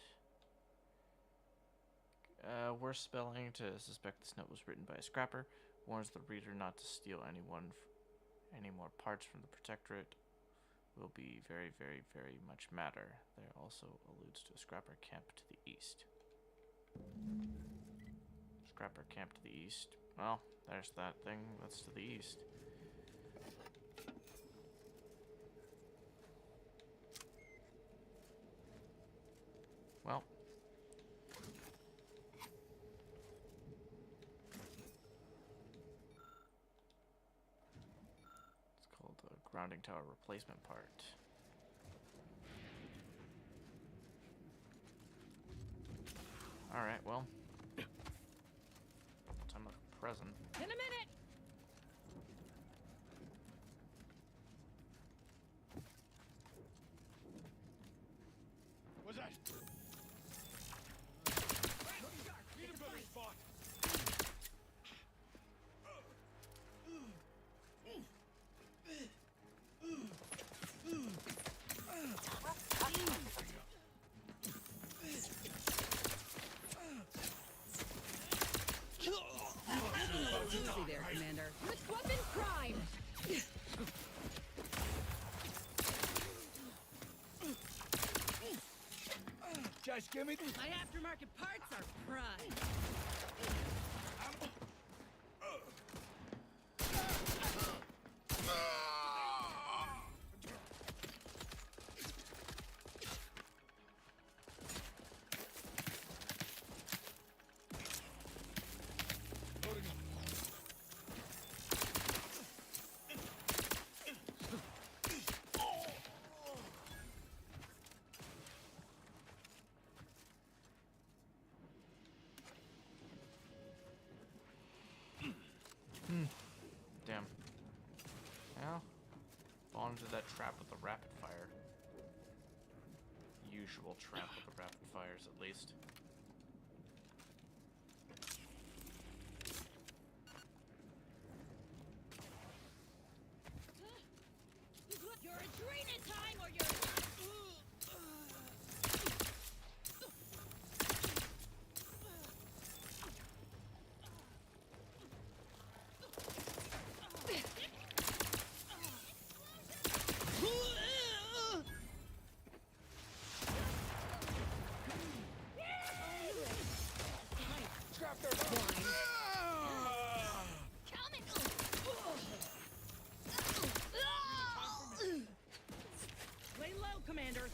Worst spelling to suspect this note was written by a scrapper. Warns the reader not to steal any more parts from the Protectorate. Will be very, very, very much matter. There also alludes to a scrapper camp to the east. Scrapper camp to the east. Well, there's that thing that's to the east. Well. Grounding tower replacement part. Alright, well. Time of present. In a minute! What's that? Need a better spot. Give me. My aftermarket parts are prime. Damn. Well, fall into that trap with the rapid fire. Usual trap with the rapid fires, at least. Your adrenal time or your... Lay low, Commander.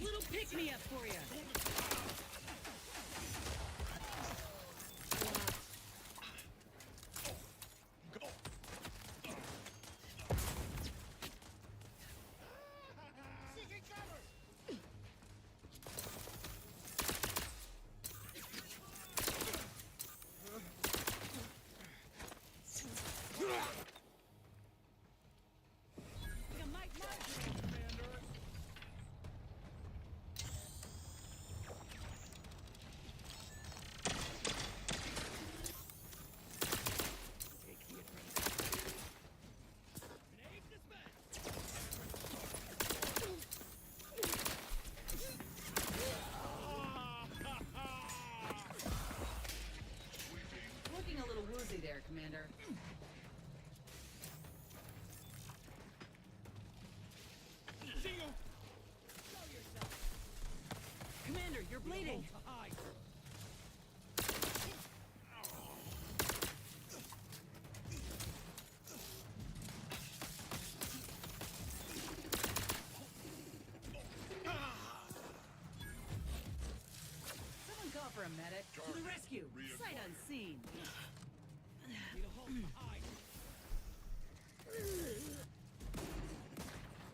Little pick-me-up for you. Looking a little woozy there, Commander. See you. Commander, you're bleeding. Someone call for a medic. To the rescue. Sight unseen.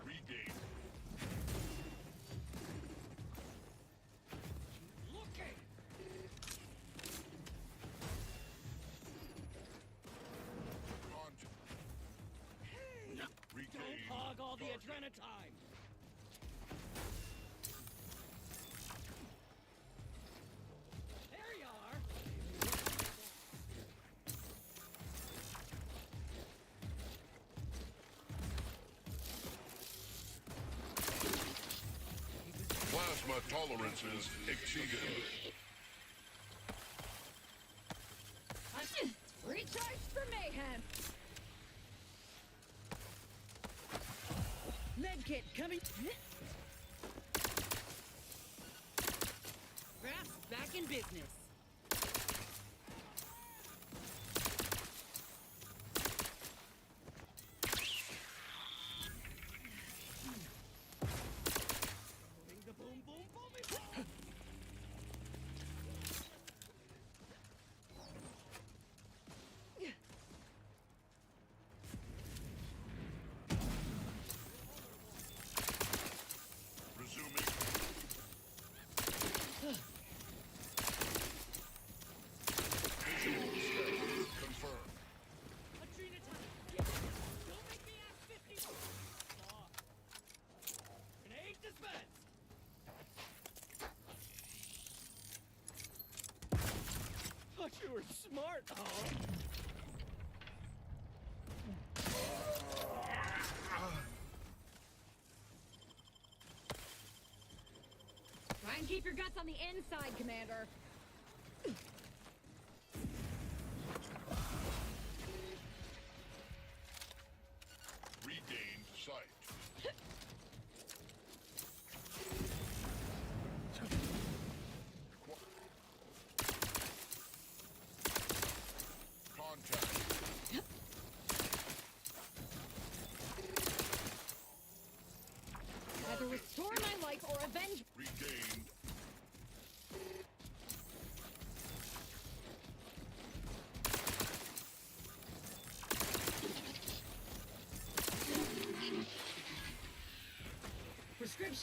Regain. Looking. Regain. Don't hog all the adrenal time. There you are. Plasma tolerances exceeded. Recharge for mayhem. Medkit coming. Grasp back in business. The boom boom boom boom. Resuming. Visual status confirmed. Adrenal time. Don't make me ask 50. Stop. Grenade dispensed. Thought you were smart, huh? Try and keep your guts on the inside, Commander. Regained sight.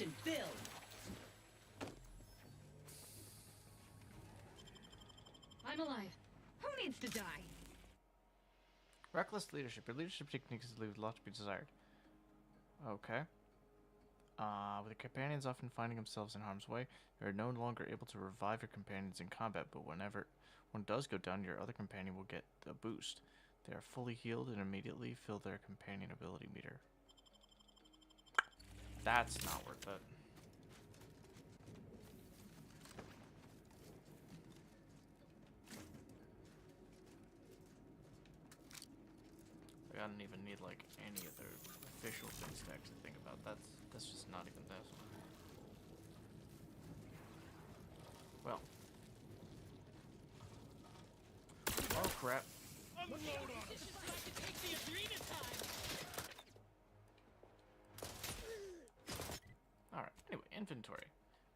Mission failed. I'm alive. Who needs to die? Reckless leadership. Your leadership techniques leave a lot to be desired. Okay. With your companions often finding themselves in harm's way, you are no longer able to revive your companions in combat, but whenever one does go down, your other companion will get a boost. They are fully healed and immediately fill their companion ability meter. That's not worth it. I don't even need like any other official things to actually think about. That's just not even this. Well. Oh crap. Alright, anyway, inventory.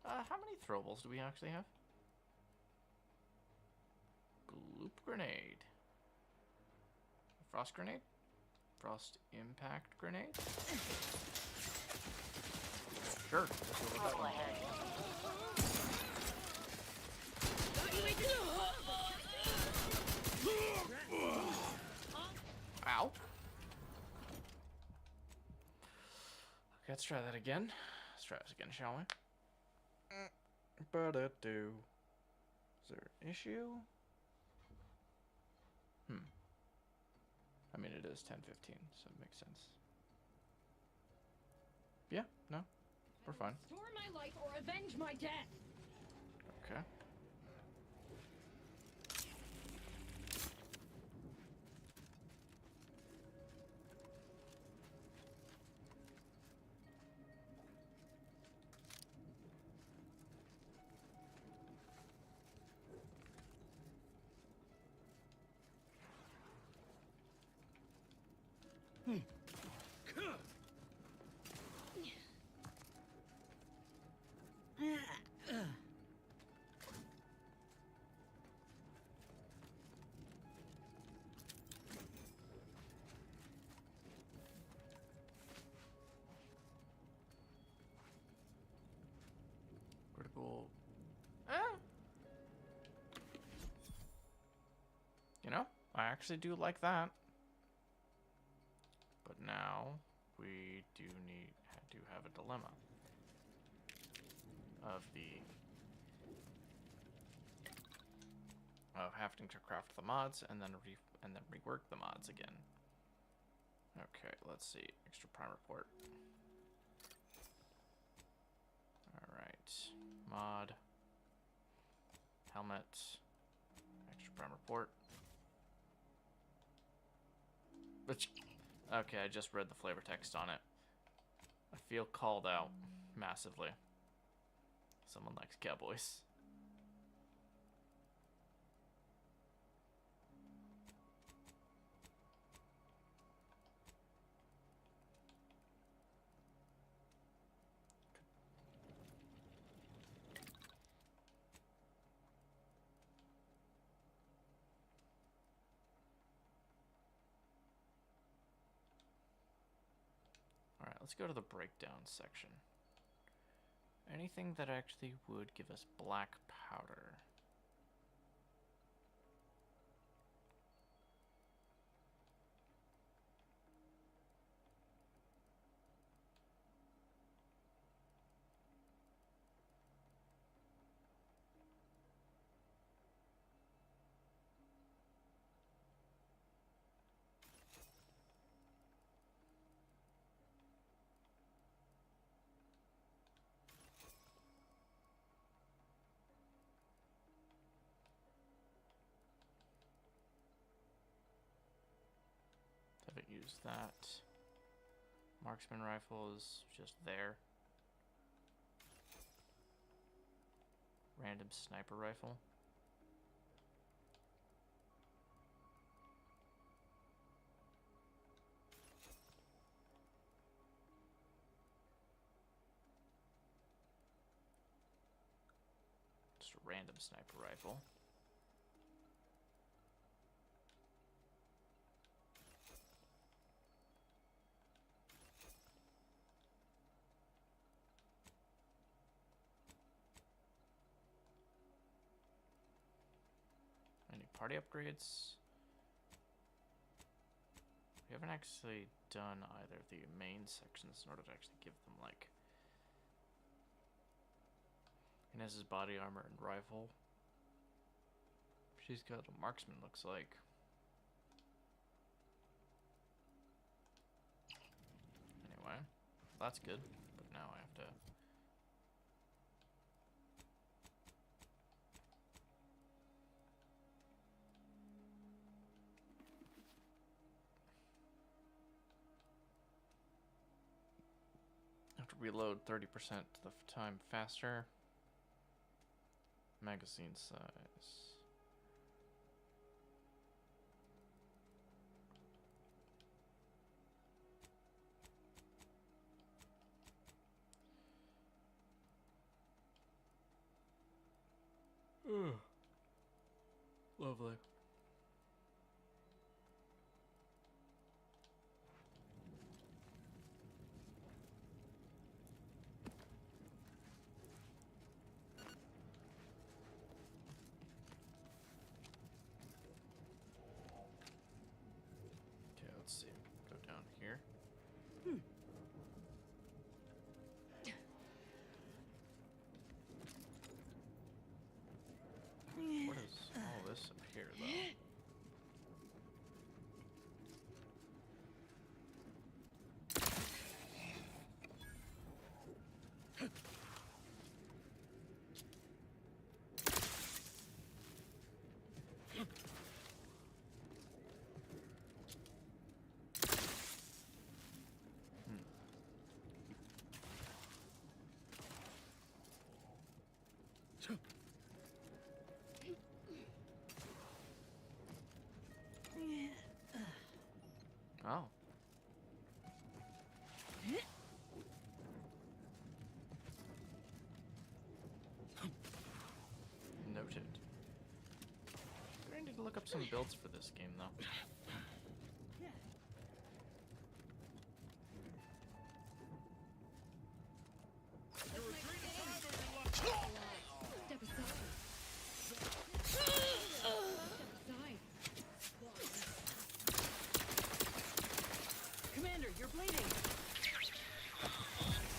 How many throwables do we actually have? Gloop grenade. Frost grenade? Frost impact grenade? Sure. Ow. Okay, let's try that again. Let's try this again, shall we? Ba-da-do. Is there an issue? I mean, it is 10:15, so it makes sense. Yeah, no, we're fine. Restore my life or avenge my death. Okay. Critical. You know, I actually do like that. But now we do have a dilemma of having to craft the mods and then rework the mods again. Okay, let's see. Extra prime report. All right, mod helmet. Extra prime report. Which, okay, I just read the flavor text on it. I feel called out massively. Someone likes cowboys. Alright, let's go to the breakdown section. Anything that actually would give us black powder. Haven't used that. Marksman rifle is just there. Random sniper rifle. Just a random sniper rifle. party upgrades. We haven't actually done either of the main sections in order to actually give them, like, Inez's body armor and rifle. She's got a marksman, looks like. Anyway, that's good. But now I have to... reload 30% the time faster. Magazine size. Lovely. Let's see. Go down here. What is all this up here, though? Oh. Noted. I need to look up some builds for this game, though. Step aside. Commander, you're bleeding.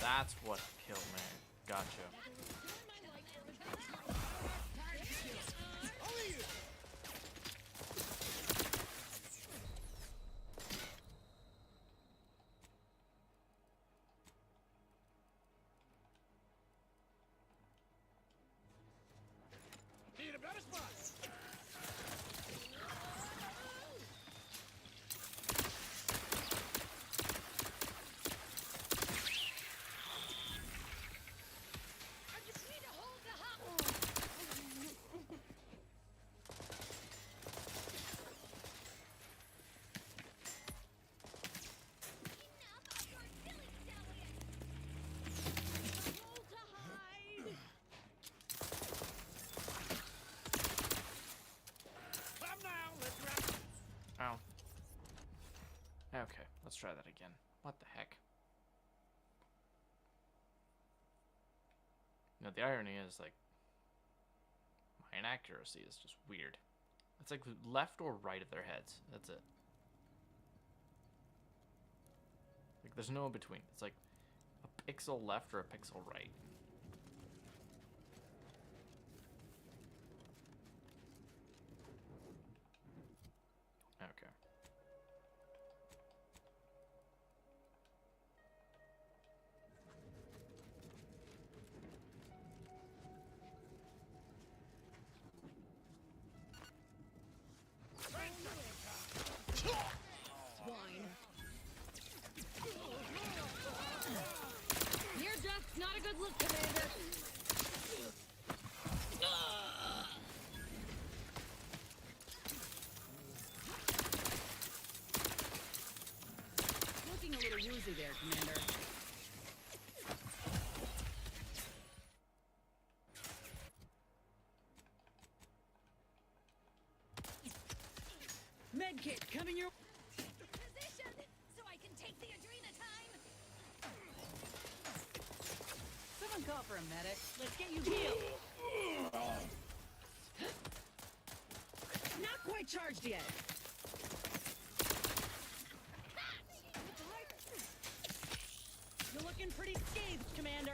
That's what killed me. Gotcha. Need a better spot. Ow. Okay, let's try that again. What the heck? You know, the irony is, like, my inaccuracy is just weird. It's like left or right of their heads. That's it. Like, there's no in between. It's like a pixel left or a pixel right. Okay. Swine. Near death's not a good look, Commander. Looking a little woozy there, Commander. Medkit coming your Position, so I can take the Adrena time. Someone call for a medic. Let's get you healed. Now quite charged yet. You're looking pretty scathed, Commander.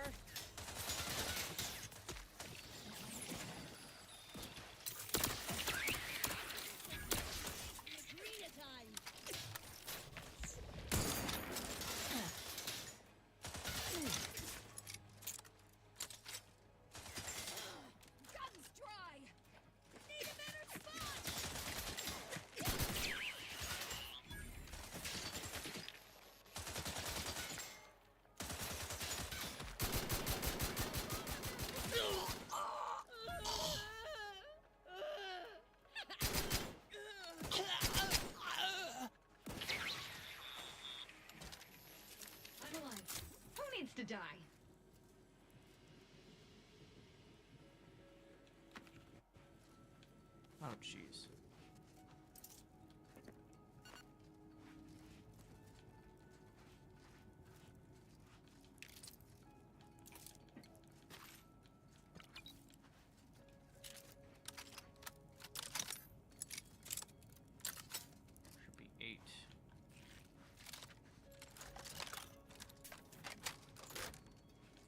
To die. Oh, jeez. Should be 8.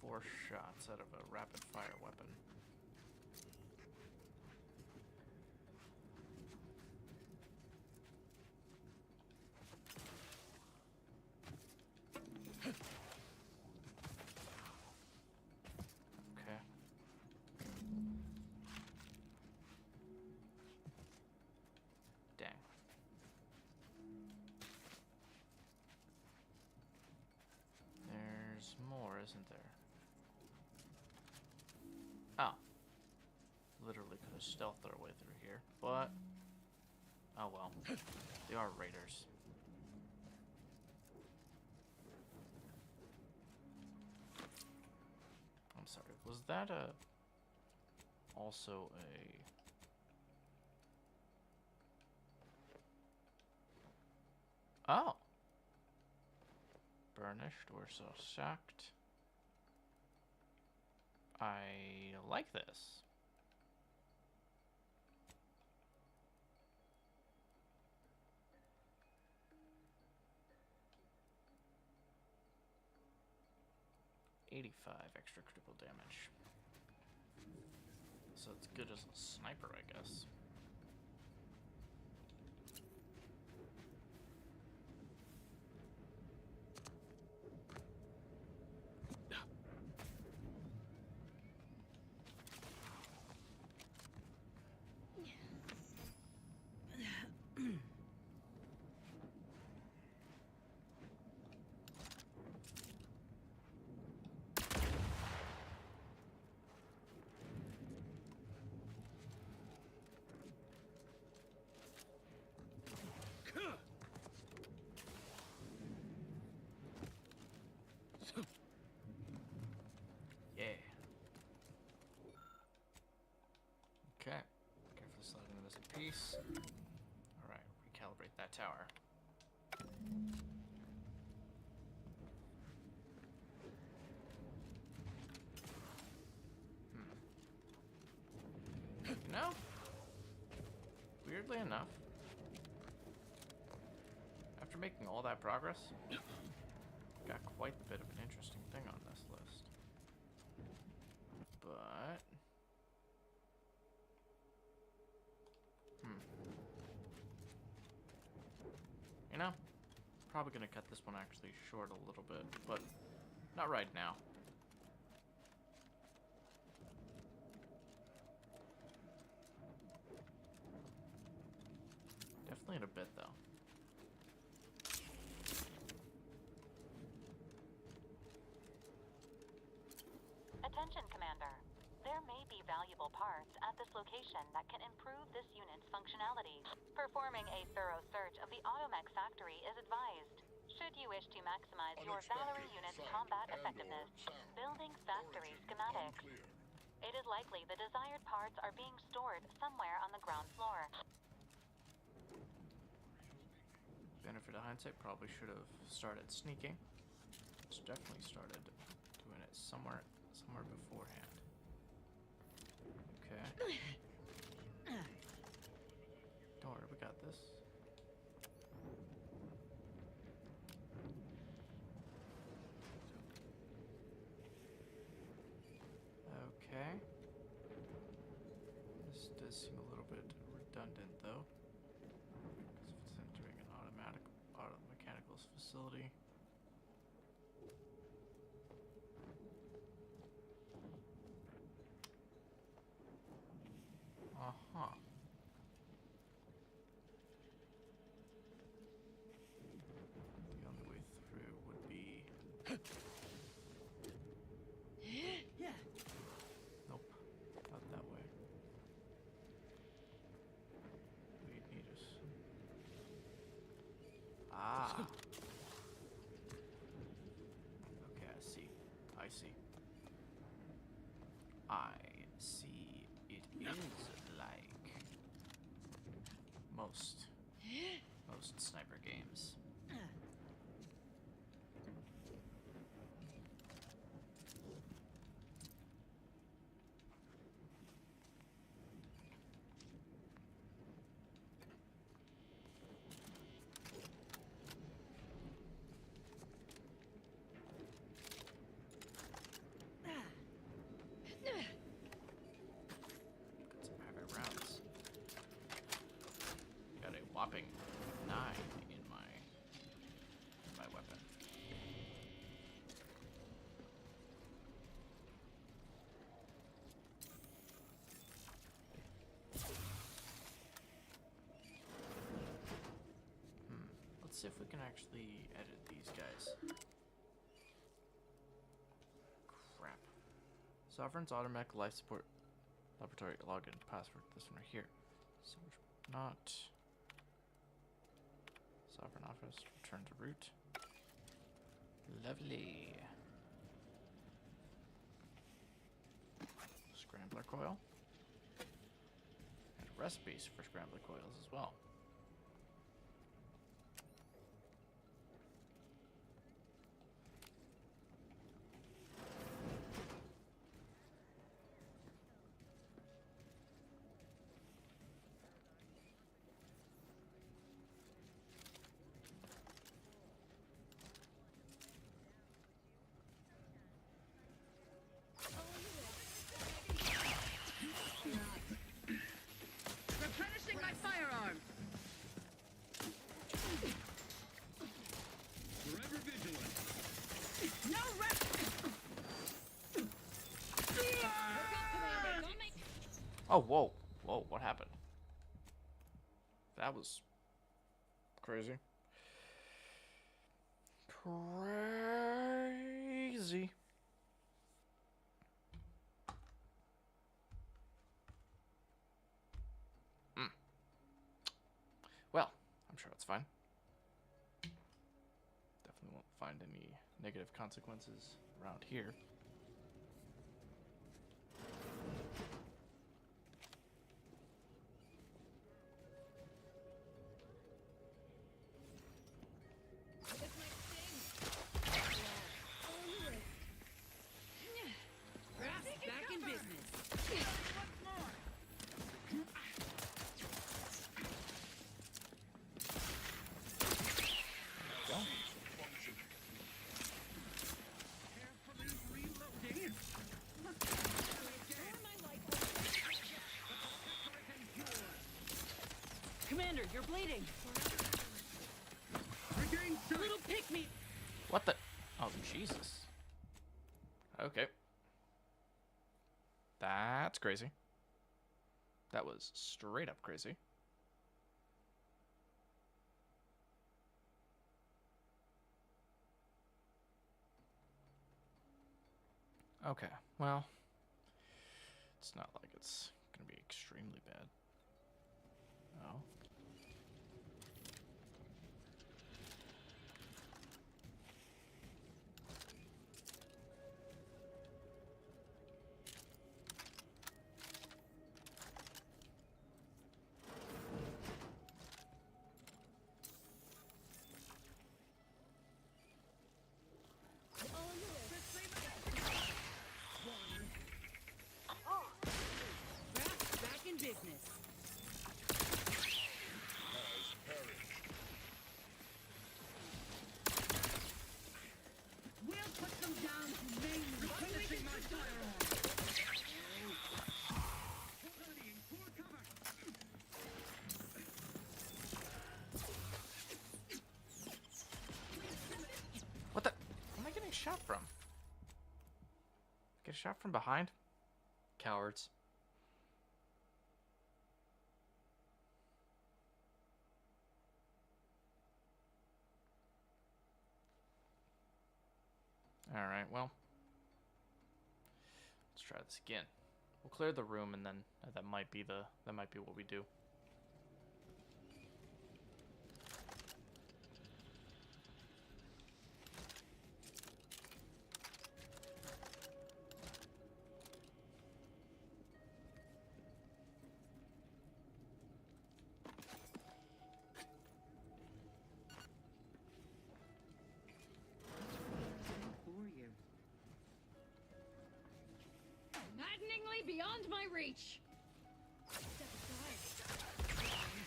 Four shots out of a rapid fire weapon. Okay. Dang. There's more, isn't there? Oh. Literally could have stealthed our way through here, but oh well. They are raiders. I'm sorry, was that also a... Oh! Burnished or so sacked. I like this. $85 extra critical damage. So it's good as a sniper, I guess. Yeah. Okay. Carefully sliding this in piece. Alright, recalibrate that tower. You know, weirdly enough, after making all that progress, got quite a bit of an interesting thing on this list. But you know, probably gonna cut this one actually short a little bit, but not right now. Definitely in a bit though. Attention, Commander. There may be valuable parts at this location that can improve this unit's functionality. Performing a thorough search of the Automech factory is advised. Should you wish to maximize your Valerie unit's combat effectiveness, building factory schematics. It is likely the desired parts are being stored somewhere on the ground floor. Benefit of hindsight, probably should have started sneaking. It's definitely started doing it somewhere beforehand. Okay. Don't worry, we got this. Okay. This does seem a little bit redundant, though, because if it's entering an auto mechanicals facility. Uh-huh. The only way through would be... Nope, not that way. We need us. Ah. Okay, I see. I see. I see. It is like most sniper games. Got some heavy rounds. Got a whopping 9 in my weapon. Let's see if we can actually edit these guys. Crap. Sovereign's automatic life support laboratory login password. This one right here. So not Sovereign office. Return to root. Lovely. Scrambler coil. And recipes for scrambler coils as well. Replenishing my firearm. Forever vigilant. No rest. Oh, whoa. Whoa, what happened? That was crazy. Crazy. Well, I'm sure it's fine. Definitely won't find any negative consequences around here. Back in business. Commander, you're bleeding. Little pick-me. What the? Oh, Jesus. Okay. That's crazy. That was straight up crazy. Okay, well, it's not like it's gonna be extremely bad. Oh. Back in business. shot from? Get shot from behind? Cowards. Alright, well. Let's try this again. We'll clear the room and then that might be what we do. Maddeningly beyond my reach. Step aside.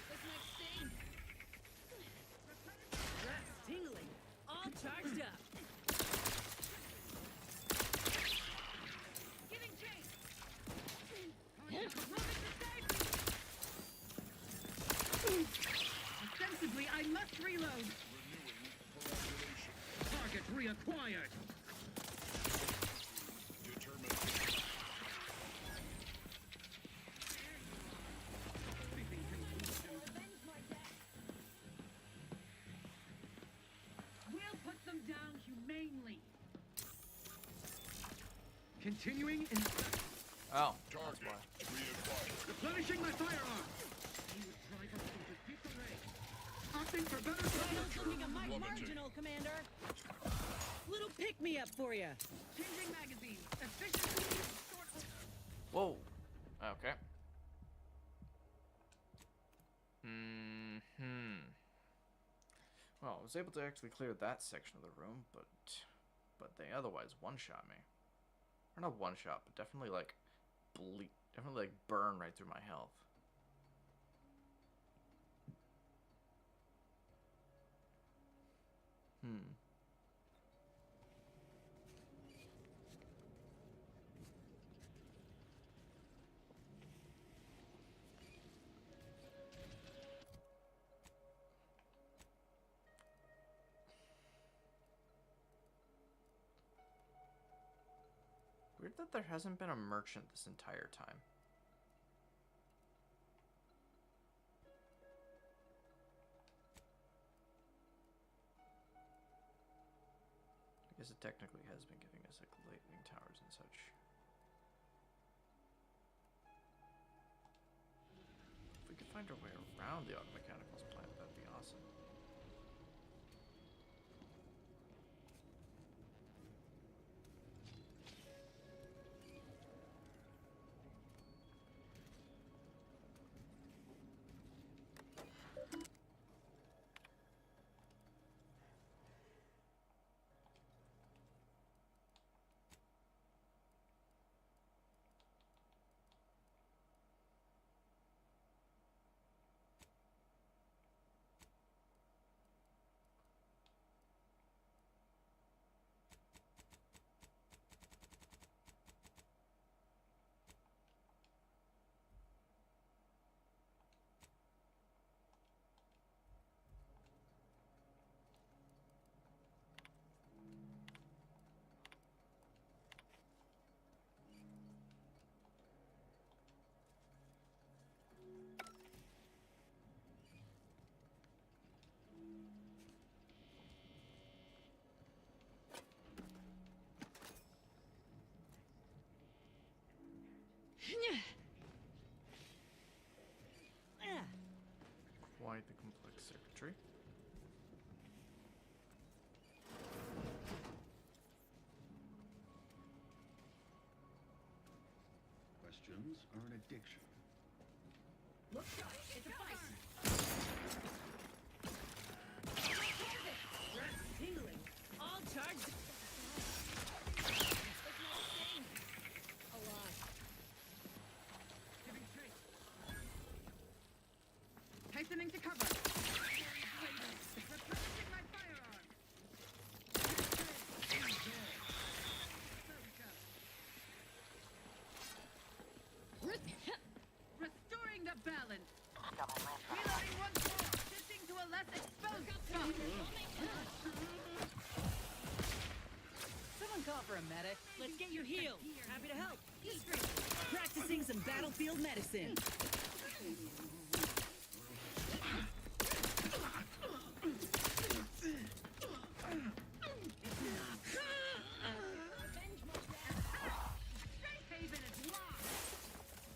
This might sting. That's tingling. All charged up. Giving chase. Ostensibly, I must reload. Target reacquired. We'll put them down humanely. Continuing in. Oh, that's why. Replenishing my firearm. He would drive us into disarray. Opting for better Looking a mite marginal, Commander. Little pick-me-up for you. Changing magazine. Efficiency. Whoa. Okay. Well, I was able to actually clear that section of the room, but they otherwise one-shot me. Or not one-shot, but definitely like burn right through my health. Weird that there hasn't been a merchant this entire time. I guess it technically has been giving us like lightning towers and such. If we could find our way around the automechanicals plant, that'd be awesome. Quite the complex circuitry. Questions are an addiction. Look out! It's a fight! Rest tingling. All charged. A lot. Giving chase. Hastening to cover. Replenishing my firearm. Let's get you healed. Happy to help. Practicing some battlefield medicine.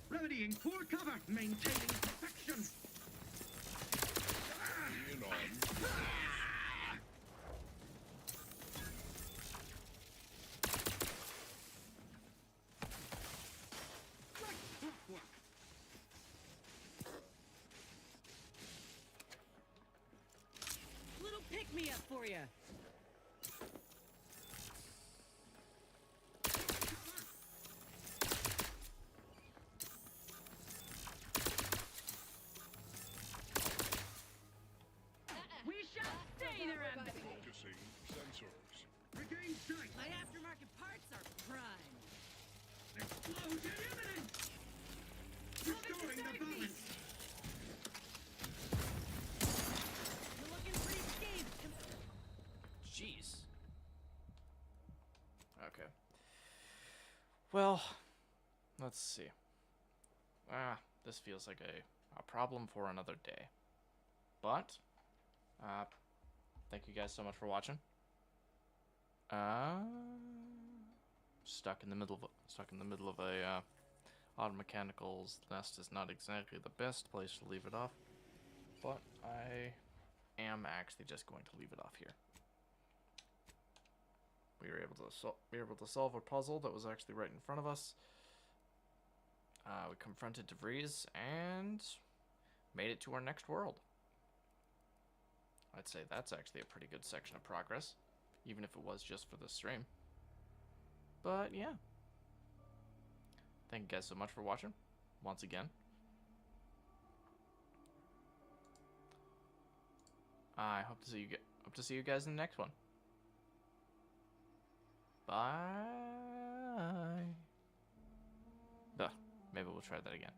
Remedying poor cover, maintaining perfection. In on. Little pick-me-up for you. We shall stay there and Focusing sensors. regain sight. My aftermarket parts are prime. Explosion imminent. Restoring the balance. You're looking pretty scared. Jeez. Okay. Well, let's see. This feels like a problem for another day. But, thank you guys so much for watching. Stuck in the middle of a auto mechanicals nest is not exactly the best place to leave it off, but I am actually just going to leave it off here. We were able to solve a puzzle that was actually right in front of us. We confronted DeVries and made it to our next world. I'd say that's actually a pretty good section of progress, even if it was just for the stream. But yeah. Thank you guys so much for watching, once again. I hope to see you guys in the next one. Bye. Maybe we'll try that again.